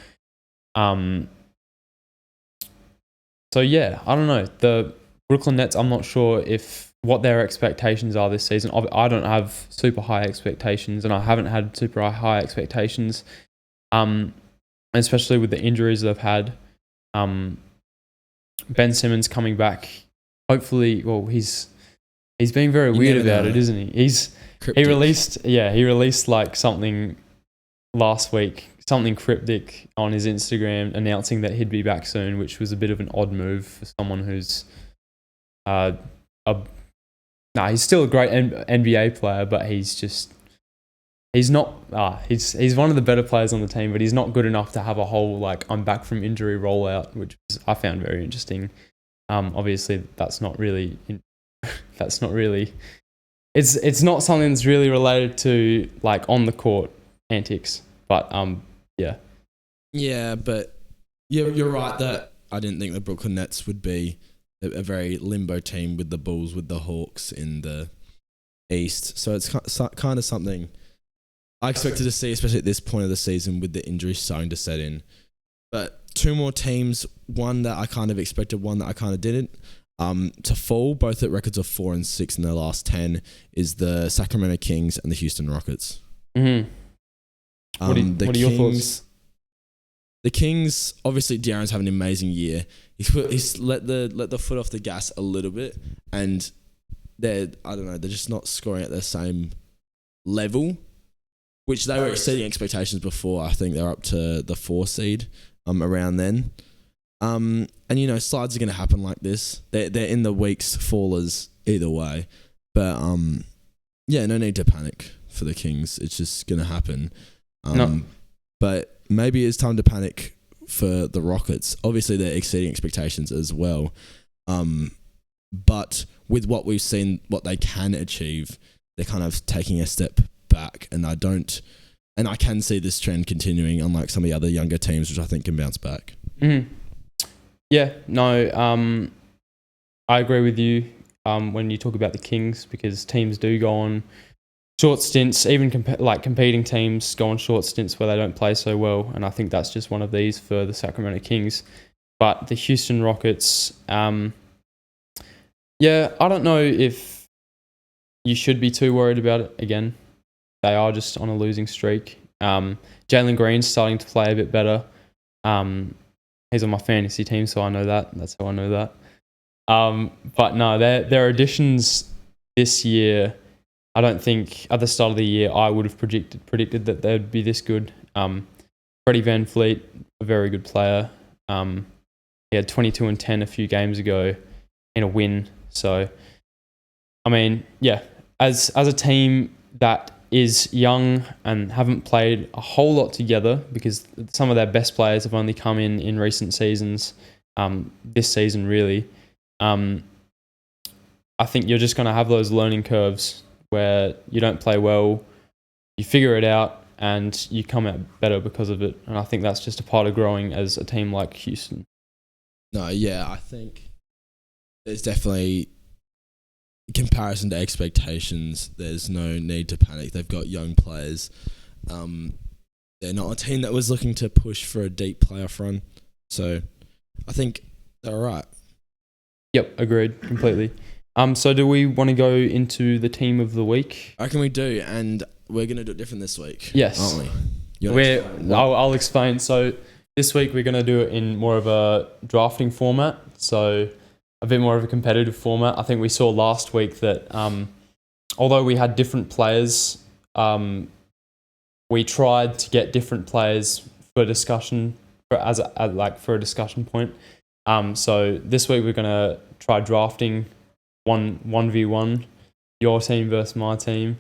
So yeah, I don't know. The Brooklyn Nets, I'm not sure what their expectations are this season. I don't have super high expectations, and I haven't had super high expectations, especially with the injuries they've had. Ben Simmons coming back. Hopefully, well, he's being very weird about it, isn't he? He released like something last week, something cryptic on his Instagram announcing that he'd be back soon, which was a bit of an odd move for someone who's he's still a great NBA player, but he's not he's one of the better players on the team, but he's not good enough to have a whole like I'm back from injury rollout, which I found very interesting. Obviously that's not really it's not something that's really related to like on the court antics, but yeah, but you're right that I didn't think the Brooklyn Nets would be a very limbo team with the Bulls, with the Hawks in the East. So it's kind of something I expected to see, especially at this point of the season with the injuries starting to set in. But two more teams, one that I kind of expected, one that I kind of didn't, to fall, both at records of 4 and 6 in their last 10, is the Sacramento Kings and the Houston Rockets. Mm-hmm. What are your thoughts? The Kings, obviously De'Aaron's having an amazing year. He's let the foot off the gas a little bit, and they're just not scoring at the same level, which they were exceeding expectations before. I think they're up to the 4 seed around then. And slides are going to happen like this. They're in the weeks fallers either way, but no need to panic for the Kings. It's just going to happen. No. But maybe it's time to panic for the Rockets. Obviously, they're exceeding expectations as well. But with what we've seen, what they can achieve, they're kind of taking a step back. And I can see this trend continuing, unlike some of the other younger teams, which I think can bounce back. Mm-hmm. Yeah, no, I agree with you when you talk about the Kings, because teams do go on short stints, even competing teams go on short stints where they don't play so well, and I think that's just one of these for the Sacramento Kings. But the Houston Rockets, I don't know if you should be too worried about it again. They are just on a losing streak. Jalen Green's starting to play a bit better. He's on my fantasy team, so I know that. That's how I know that. But no, their additions this year, I don't think at the start of the year I would have predicted that they'd be this good. Freddie VanVleet, a very good player. He had 22 and 10 a few games ago in a win. So, I mean, yeah, as a team that is young and haven't played a whole lot together, because some of their best players have only come in recent seasons, this season really, I think you're just going to have those learning curves where you don't play well, you figure it out, and you come out better because of it. And I think that's just a part of growing as a team like Houston. No, yeah, I think there's definitely, in comparison to expectations, there's no need to panic. They've got young players. They're not a team that was looking to push for a deep playoff run. So I think they're all right. Yep, agreed completely. So do we want to go into the team of the week? I reckon we do, and we're going to do it different this week. Yes. Aren't we? I'll explain. So this week we're going to do it in more of a drafting format, so a bit more of a competitive format. I think we saw last week that although we had different players, we tried to get different players for discussion, for a discussion point. So this week we're going to try drafting 1v1, your team versus my team.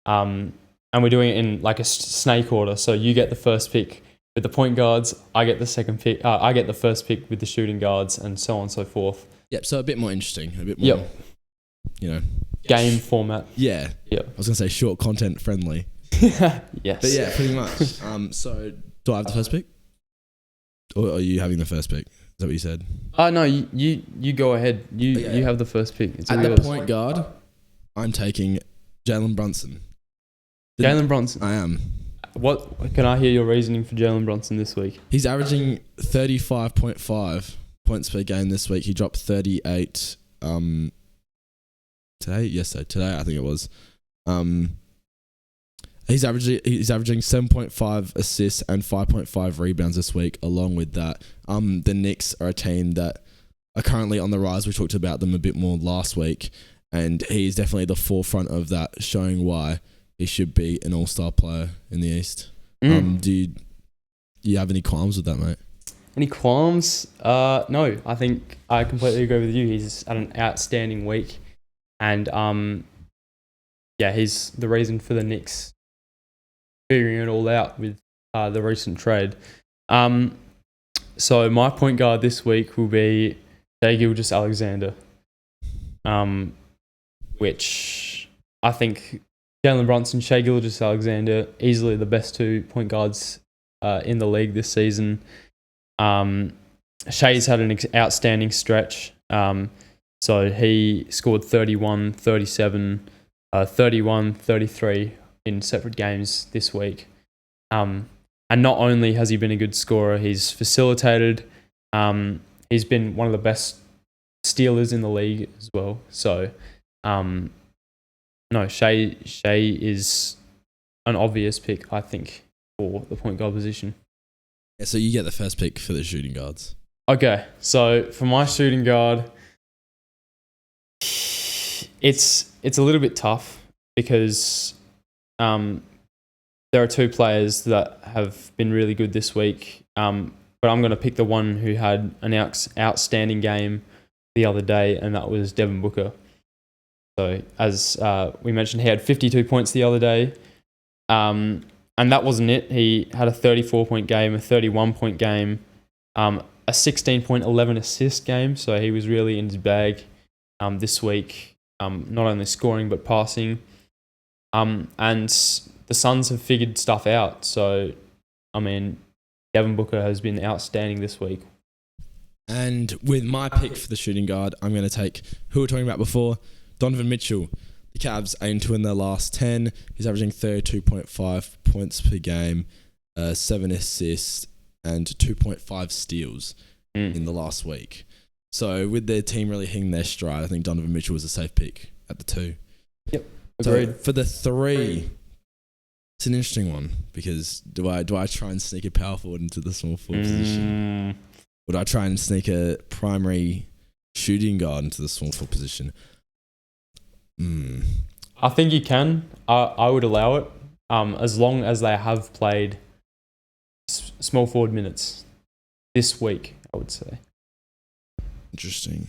And we're doing it in like a snake order. So you get the first pick with the point guards, I get the second pick, I get the first pick with the shooting guards, and so on and so forth. Yep, so a bit more interesting, a bit more, game format. Yeah. Yep. I was going to say short, content friendly. Yes. But yeah, pretty much. So do I have the first pick? Or are you having the first pick? Is that what you said? No, you go ahead. You have the first pick. It's at all the yours. point guard, I'm taking Jalen Brunson. Jalen Brunson. I am. What can I hear your reasoning for Jalen Brunson this week? He's averaging 35.5 points per game this week. He dropped 38 today. Yesterday, today I think it was. He's averaging 7.5 assists and 5.5 rebounds this week. Along with that, the Knicks are a team that are currently on the rise. We talked about them a bit more last week, and he's definitely the forefront of that, showing why he should be an all-star player in the East. Do you have any qualms with that, mate? Any qualms? No, I think I completely agree with you. He's had an outstanding week, and he's the reason for the Knicks figuring it all out with the recent trade. So my point guard this week will be Shai Gilgeous-Alexander, which I think Jalen Brunson, Shai Gilgeous-Alexander, easily the best 2 point guards in the league this season. Shai's had an outstanding stretch. So he scored 31, 37, 31, 33 in separate games this week. And not only has he been a good scorer, he's facilitated. He's been one of the best stealers in the league as well. So, Shai is an obvious pick, I think, for the point guard position. Yeah, so you get the first pick for the shooting guards. Okay, so for my shooting guard, it's a little bit tough because there are 2 players that have been really good this week, but I'm going to pick the one who had an outstanding game the other day, and that was Devin Booker. So as we mentioned, he had 52 points the other day, and that wasn't it. He had a 34-point game, a 31-point game, a 16-point, 11 assist game, so he was really in his bag this week, not only scoring but passing. And the Suns have figured stuff out. So, I mean, Devin Booker has been outstanding this week. And with my pick for the shooting guard, I'm going to take who we were talking about before, Donovan Mitchell. The Cavs aim to win their last 10. He's averaging 32.5 points per game, 7 assists, and 2.5 steals in the last week. So with their team really hitting their stride, I think Donovan Mitchell was a safe pick at the 2. Yep, agreed. So for the 3, it's an interesting one because do I try and sneak a power forward into the small forward position? Or do I try and sneak a primary shooting guard into the small forward position? I think you can. I would allow it as long as they have played small forward minutes this week, I would say. Interesting.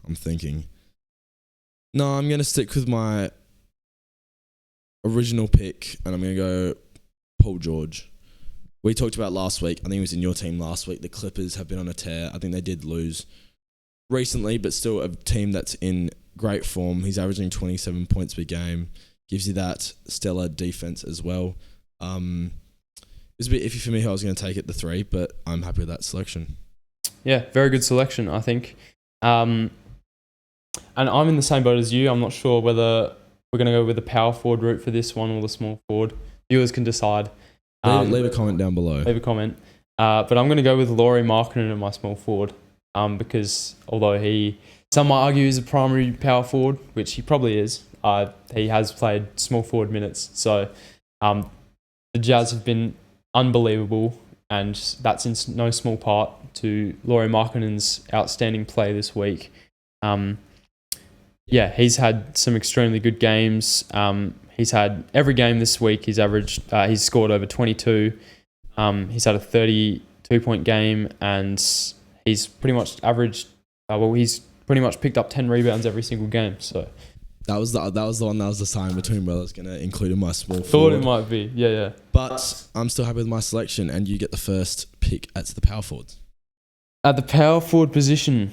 I'm thinking. No, I'm going to stick with my original pick, and I'm going to go Paul George. We talked about last week. I think he was in your team last week. The Clippers have been on a tear. I think they did lose recently, but still a team that's in great form. He's averaging 27 points per game. Gives you that stellar defense as well. It was a bit iffy for me how I was going to take it, the 3, but I'm happy with that selection. Yeah, very good selection, I think. And I'm in the same boat as you. I'm not sure whether we're going to go with the power forward route for this one or the small forward. Viewers can decide. Leave a comment down below. Leave a comment. But I'm going to go with Lauri Markkanen in my small forward because although some might argue he's a primary power forward, which he probably is, he has played small forward minutes. So the Jazz have been unbelievable, and that's in no small part to Lauri Markkanen's outstanding play this week. He's had some extremely good games. He's had every game this week. He's scored over 22. He's had a 32-point game, and he's pretty much averaged. He's pretty much picked up 10 rebounds every single game. So that was the one that was the sign between whether I was going to include in my small thought forward. It might be, yeah. But I'm still happy with my selection, and you get the first pick at the power forward. At the power forward position,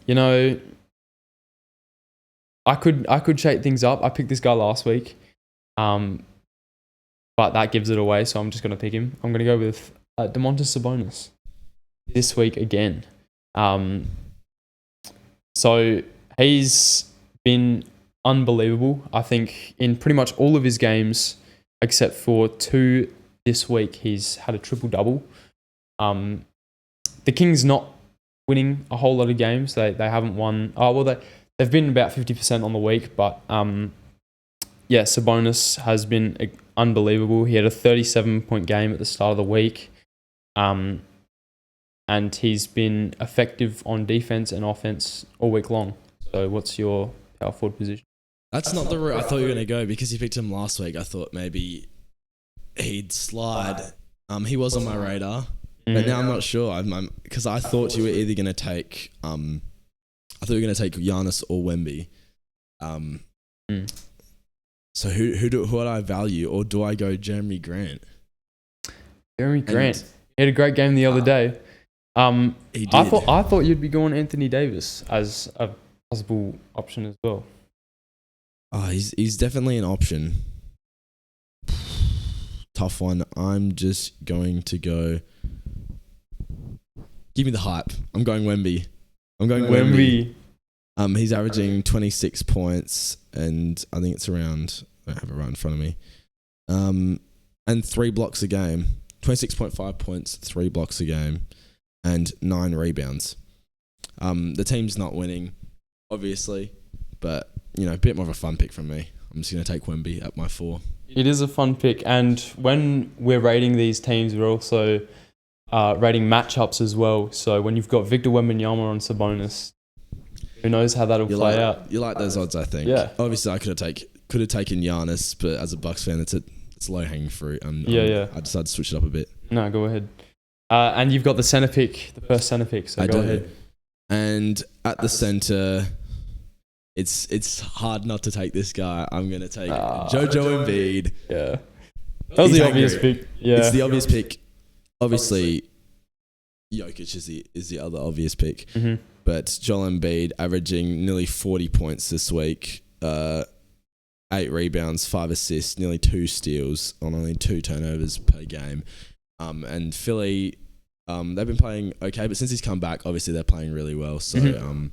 I could shake things up. I picked this guy last week, but that gives it away, so I'm just going to pick him. I'm going to go with Domantas Sabonis this week again. So he's been unbelievable. I think in pretty much all of his games, except for 2 this week, he's had a triple-double. The Kings not winning a whole lot of games. They haven't won. They've been about 50% on the week, but Sabonis has been unbelievable. He had a 37-point game at the start of the week. And he's been effective on defense and offense all week long. So what's your power forward position? That's not the route I thought you were going to go, because you picked him last week. I thought maybe he'd slide. He was on my radar, but now I'm not sure. Because I thought you were either going to take Giannis or Wemby. So who would I value, or do I go Jeremy Grant? Jeremy Grant. He had a great game the other day. He did. I thought you'd be going Anthony Davis as a possible option as well. Oh, he's definitely an option. Tough one. I'm just going to go. Give me the hype. I'm going Wemby. Wemby. He's averaging 26 points, and I think it's around. I don't have it right in front of me. And 3 blocks a game. 26.5 points, 3 blocks a game, and 9 rebounds. The team's not winning, obviously, but a bit more of a fun pick from me. I'm just going to take Wemby at my 4. It is a fun pick, and when we're rating these teams, we're also rating matchups as well. So when you've got Victor Wembanyama on Sabonis, who knows how that'll play out? You like those odds, I think. Yeah. Obviously, I could have taken Giannis, but as a Bucks fan, it's low hanging fruit. I decided to switch it up a bit. No, go ahead. And you've got the first center pick. So go ahead. And at the center, it's hard not to take this guy. I'm gonna take JoJo Embiid. Yeah, that was the obvious pick. Yeah, it's the obvious pick. Obviously, Jokic is the other obvious pick. Mm-hmm. But Joel Embiid averaging nearly 40 points this week, 8 rebounds, 5 assists, nearly 2 steals on only 2 turnovers per game. And Philly, they've been playing okay, but since he's come back, obviously they're playing really well. So that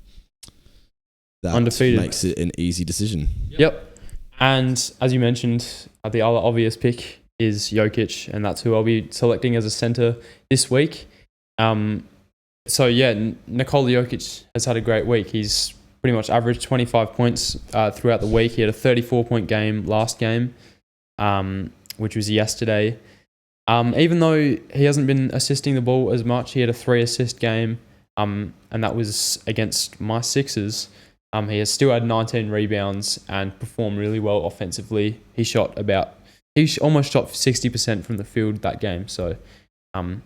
undefeated makes it an easy decision. Yep. And as you mentioned, the other obvious pick is Jokic, and that's who I'll be selecting as a center this week. So yeah, Nikola Jokic has had a great week. He's pretty much averaged 25 points throughout the week. He had a 34-point game last game, which was yesterday. Even though he hasn't been assisting the ball as much, he had a 3-assist game, and that was against my Sixers. He has still had 19 rebounds and performed really well offensively. He almost shot 60% from the field that game. So, no,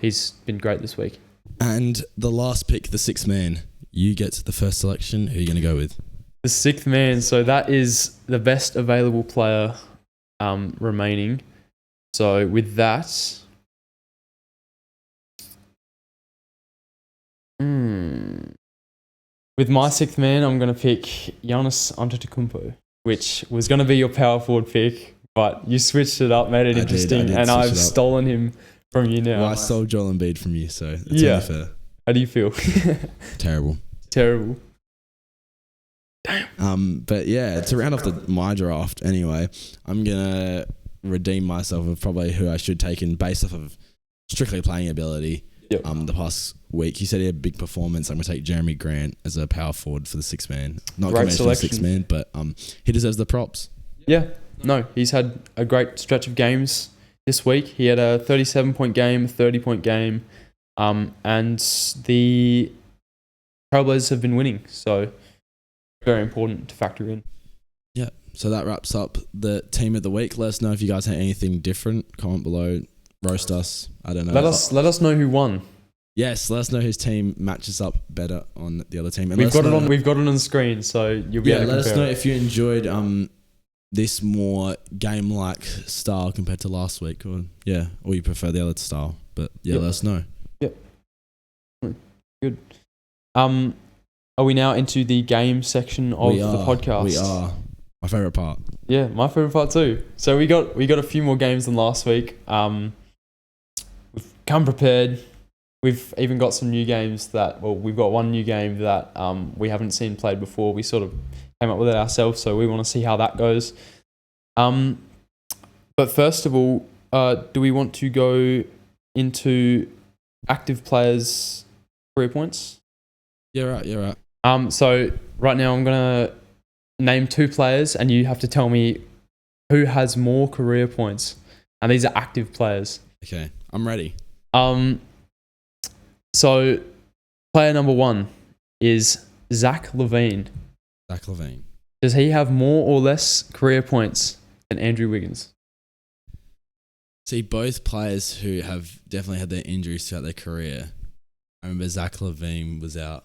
he's been great this week. And the last pick, the 6th man, you get the first selection. Who are you going to go with? The 6th man. So that is the best available player remaining. So with that, with my 6th man, I'm going to pick Giannis Antetokounmpo, which was going to be your power forward pick, but you switched it up, made it interesting, and I've stolen him from you now. Well, I stole Joel Embiid from you, so it's only fair. How do you feel? Terrible. Damn. But yeah, to round off my draft anyway, I'm going to redeem myself of probably who I should take in based off of strictly playing ability. Yep. The past week, he said he had a big performance. I'm going to take Jeremy Grant as a power forward for the 6th man. Not great conventional selection. 6th man, but he deserves the props. Yeah. No, he's had a great stretch of games this week. He had a 37-point game, 30-point game, and the Trailblazers have been winning, so very important to factor in. Yeah, so that wraps up the team of the week. Let us know if you guys had anything different. Comment below, roast us. I don't know. Let us know who won. Yes, let us know whose team matches up better on the other team. And we've got it on screen, so you'll be able to compare. Let us know if you enjoyed this more game-like style compared to last week, or you prefer the other style. But let us know. Yep. Good. Are we now into the game section of the podcast? We are. My favourite part. Yeah, my favourite part too. So we got a few more games than last week. We've come prepared. We've even got some new games we've got one new game that we haven't seen played before. We sort of came up with it ourselves, so we want to see how that goes. But first of all, do we want to go into active players' career points? Yeah, right. So right now I'm gonna name 2 players, and you have to tell me who has more career points? And these are active players. Okay, I'm ready. So player number 1 is Zach LaVine. Zach LaVine. Does he have more or less career points than Andrew Wiggins? See, both players who have definitely had their injuries throughout their career. I remember Zach LaVine was out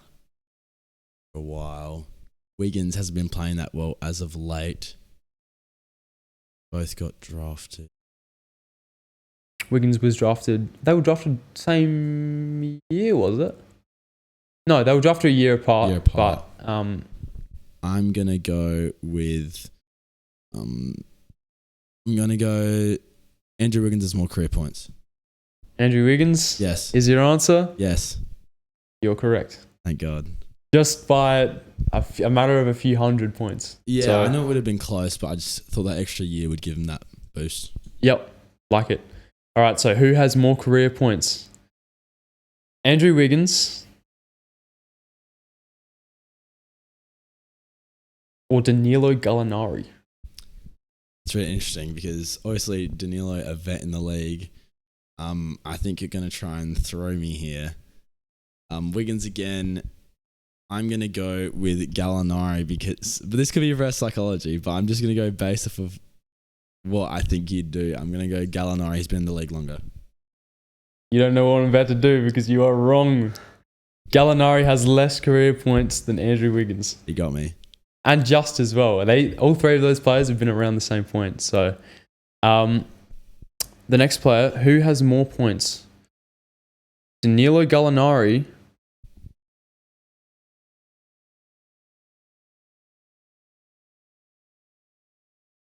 for a while. Wiggins hasn't been playing that well as of late. Both got drafted. Wiggins was drafted. They were drafted same year, was it? No, they were drafted a year apart. But I'm gonna go with. I'm gonna go. Andrew Wiggins has more career points. Andrew Wiggins. Yes. Is your answer? Yes. You're correct. Thank God. Just by a matter of a few hundred points. Yeah, So, I know it would have been close, but I just thought that extra year would give him that boost. Yep, like it. All right, so who has more career points? Andrew Wiggins or Danilo Gallinari? It's really interesting because obviously Danilo, a vet in the league. I think you're going to try and throw me here. Wiggins again. I'm going to go with Gallinari but this could be reverse psychology, but I'm just going to go based off of what I think you'd do. I'm going to go Gallinari. He's been in the league longer. You don't know what I'm about to do because you are wrong. Gallinari has less career points than Andrew Wiggins. He got me. And just as well. All three of those players have been around the same point. So, the next player, who has more points? Danilo Gallinari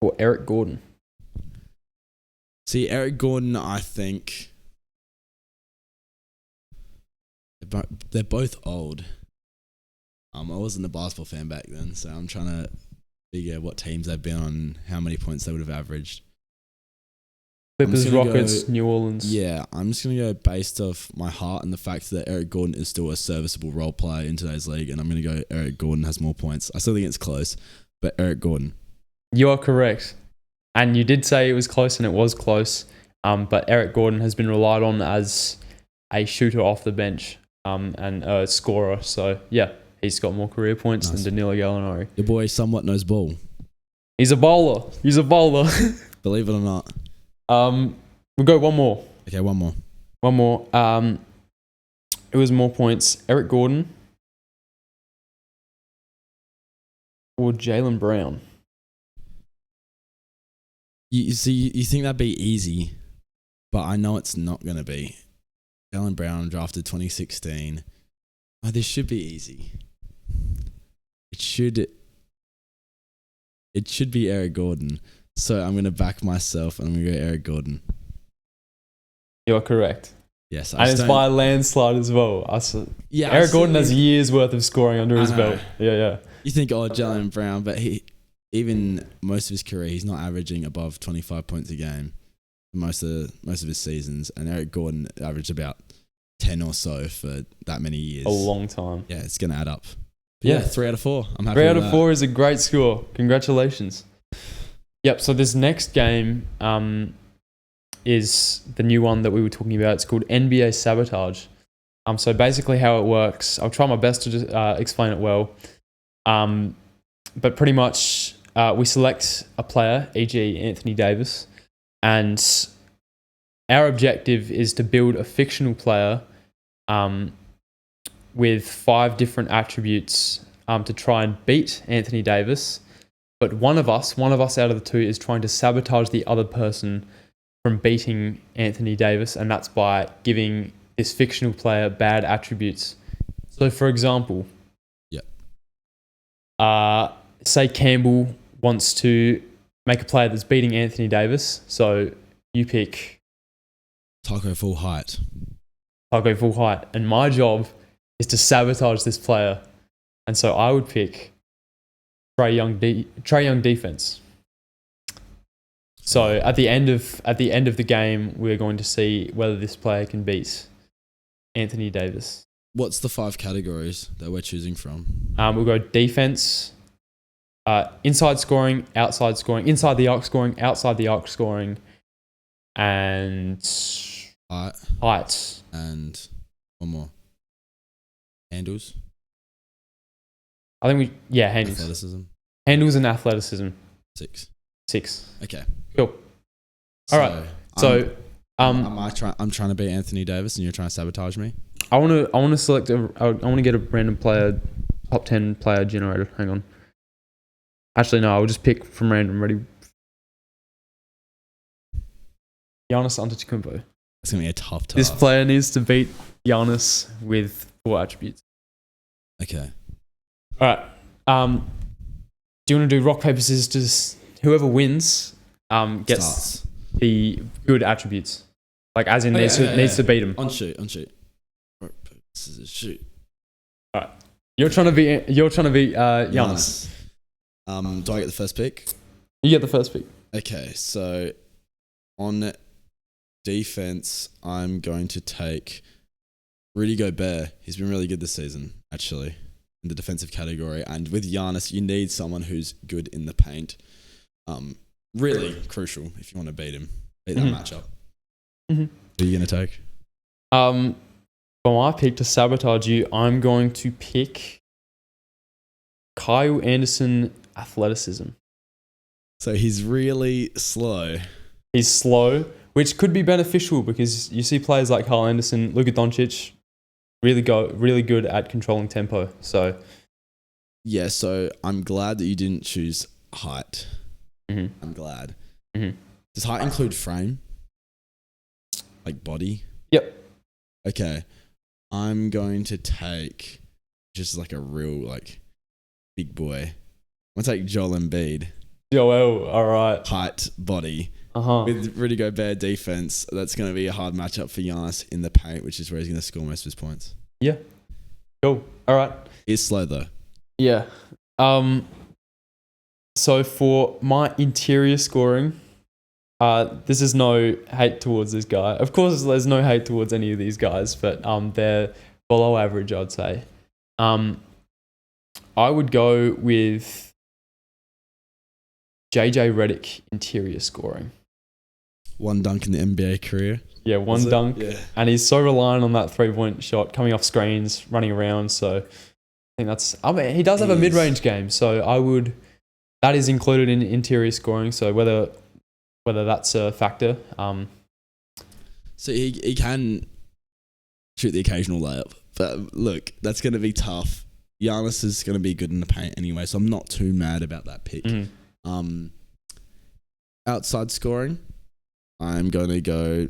or Eric Gordon? See, Eric Gordon, I think they're both old. I wasn't a basketball fan back then, so I'm trying to figure what teams they've been on, how many points they would have averaged. Clippers, Rockets, New Orleans. Yeah, I'm just going to go based off my heart and the fact that Eric Gordon is still a serviceable role player in today's league, and I'm going to go Eric Gordon has more points. I still think it's close, but Eric Gordon. You are correct. And you did say it was close, and it was close. But Eric Gordon has been relied on as a shooter off the bench and a scorer. So, yeah, he's got more career points than Danilo Gallinari. Your boy somewhat knows ball. He's a bowler. Believe it or not. We'll go one more. Okay, one more. It was more points. Eric Gordon or Jaylen Brown? You see, you think that'd be easy, but I know it's not going to be. Jaylen Brown drafted 2016. Oh, this should be easy. It should be Eric Gordon. So I'm going to back myself and I'm going to go Eric Gordon. You're correct. Yes. And it's by a landslide as well. Eric Gordon has years worth of scoring under his belt. Yeah. You think, Jaylen Brown, but even most of his career, he's not averaging above 25 points a game most of his seasons. And Eric Gordon averaged about 10 or so for that many years. A long time. Yeah, it's going to add up. But yeah, 3 out of 4. I'm happy 3 with out of that. 4 is a great score. Congratulations. Yep, so this next game is the new one that we were talking about. It's called NBA Sabotage. So basically how it works, I'll try my best to just explain it well. But pretty much we select a player, e.g. Anthony Davis, and our objective is to build a fictional player with 5 different attributes to try and beat Anthony Davis. But one of us out of the 2 is trying to sabotage the other person from beating Anthony Davis, and that's by giving this fictional player bad attributes. So, for example, say Campbell wants to make a player that's beating Anthony Davis. So you pick Taco full height. And my job is to sabotage this player. And so I would pick Trae Young defense. So at the end of the game, we're going to see whether this player can beat Anthony Davis. What's the 5 categories that we're choosing from? We'll go defense, inside scoring, outside scoring, inside the arc scoring, outside the arc scoring, and height. And one more. Handles. I think handles. Athleticism. Handles and athleticism. 6. Okay. Cool. All right. So, I'm trying to beat Anthony Davis, and you're trying to sabotage me. I want to select I want to get a random player, top 10 player generator. Hang on. Actually, no. I'll just pick from random. Ready? Giannis Antetokounmpo. It's gonna be a tough task. This player needs to beat Giannis with 4 attributes. Okay. All right. Do you want to do rock paper scissors? Just whoever wins gets Starts. the good attributes. Like as in needs to beat him. On shoot. Rock, paper, scissors, shoot. All right. You're trying to beat Giannis. Do I get the first pick? You get the first pick. Okay, so on defense, I'm going to take Rudy Gobert. He's been really good this season, actually, in the defensive category. And with Giannis, you need someone who's good in the paint. Really crucial if you want to beat that matchup. Mm-hmm. Who are you going to take? For my pick to sabotage you, I'm going to pick Kyle Anderson athleticism. So he's really slow. He's slow, which could be beneficial because you see players like Kyle Anderson, Luka Doncic, really good at controlling tempo. So yeah, so I'm glad that you didn't choose height. Mm-hmm. I'm glad. Mm-hmm. Does height include frame? Like body? Yep. Okay. I'm going to take just like a real big boy. I'm going to take Joel Embiid. Joel, all right. Height, body. Uh-huh. With Rudy Gobert defense, that's going to be a hard matchup for Giannis in the paint, which is where he's going to score most of his points. Yeah. Cool. All right. He's slow though. Yeah. So for my interior scoring, this is no hate towards this guy. Of course, there's no hate towards any of these guys, but they're below average, I'd say. I would go with JJ Redick interior scoring. One dunk in the NBA career. Yeah, one dunk. Yeah. And he's so reliant on that 3-point shot, coming off screens, running around. So I think he does have a mid-range game. So that is included in interior scoring. So whether that's a factor. So he can shoot the occasional layup. But look, that's going to be tough. Giannis is going to be good in the paint anyway, so I'm not too mad about that pick. Mm-hmm. Outside scoring, I'm going to go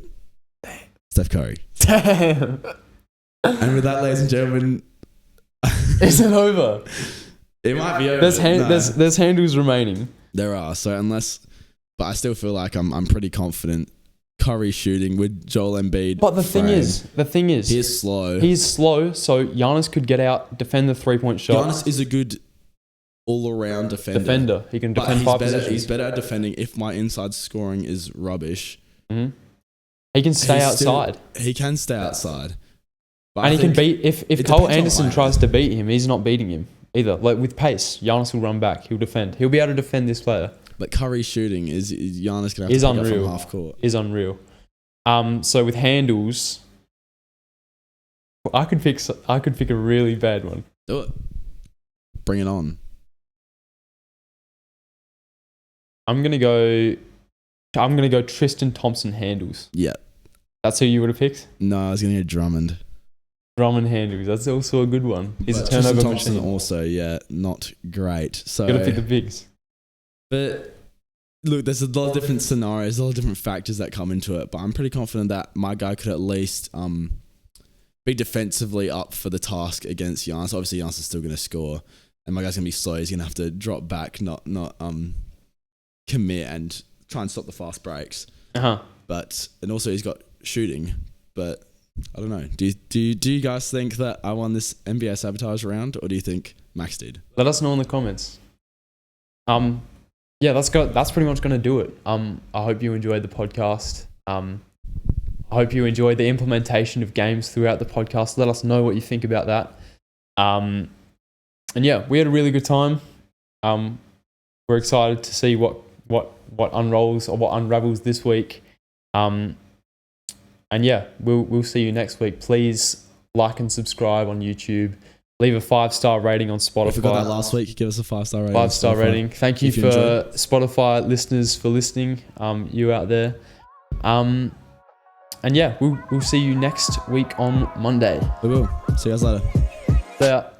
Steph Curry. Damn. And with that, ladies and gentlemen, is it over? It might be over. There's handles remaining. There are. But I still feel like I'm pretty confident. Curry shooting with Joel Embiid. But the thing is, he is slow. He's slow, so Giannis could get out, defend the 3-point shot. Giannis is a good all-around defender. He can defend 5 positions. He's better at defending if my inside scoring is rubbish. Mm-hmm. He can stay outside. He can stay outside. But and he can beat... If Cole Anderson tries to beat him, he's not beating him either. Like with pace, Giannis will run back. He'll defend. He'll be able to defend this player. But Curry shooting is Giannis going to have to pick up from half court. Is unreal. So with handles, I could pick a really bad one. Do it. Bring it on. I'm gonna go Tristan Thompson handles. Yeah. That's who you would have picked? No, I was gonna go Drummond. Drummond handles. That's also a good one. He's a turnover Tristan Thompson machine. Also, yeah, not great. So gotta pick the bigs. But look, there's a lot of different scenarios, a lot of different factors that come into it. But I'm pretty confident that my guy could at least be defensively up for the task against Giannis. Obviously, Giannis is still going to score, and my guy's going to be slow. He's going to have to drop back, not commit and try and stop the fast breaks. And also he's got shooting. But I don't know. Do you guys think that I won this NBA sabotage round, or do you think Max did? Let us know in the comments. Yeah, that's pretty much going to do it. I hope you enjoyed the podcast. I hope you enjoyed the implementation of games throughout the podcast. Let us know what you think about that. And yeah, we had a really good time. we're excited to see what unrolls or what unravels this week. And yeah, we'll see you next week. Please like and subscribe on YouTube. Leave a 5-star rating on Spotify. I forgot that last week. Give us a 5-star rating. 5-star rating. Thank you for Spotify listeners for listening. You out there. And yeah, we'll see you next week on Monday. We will. See you guys later. See ya.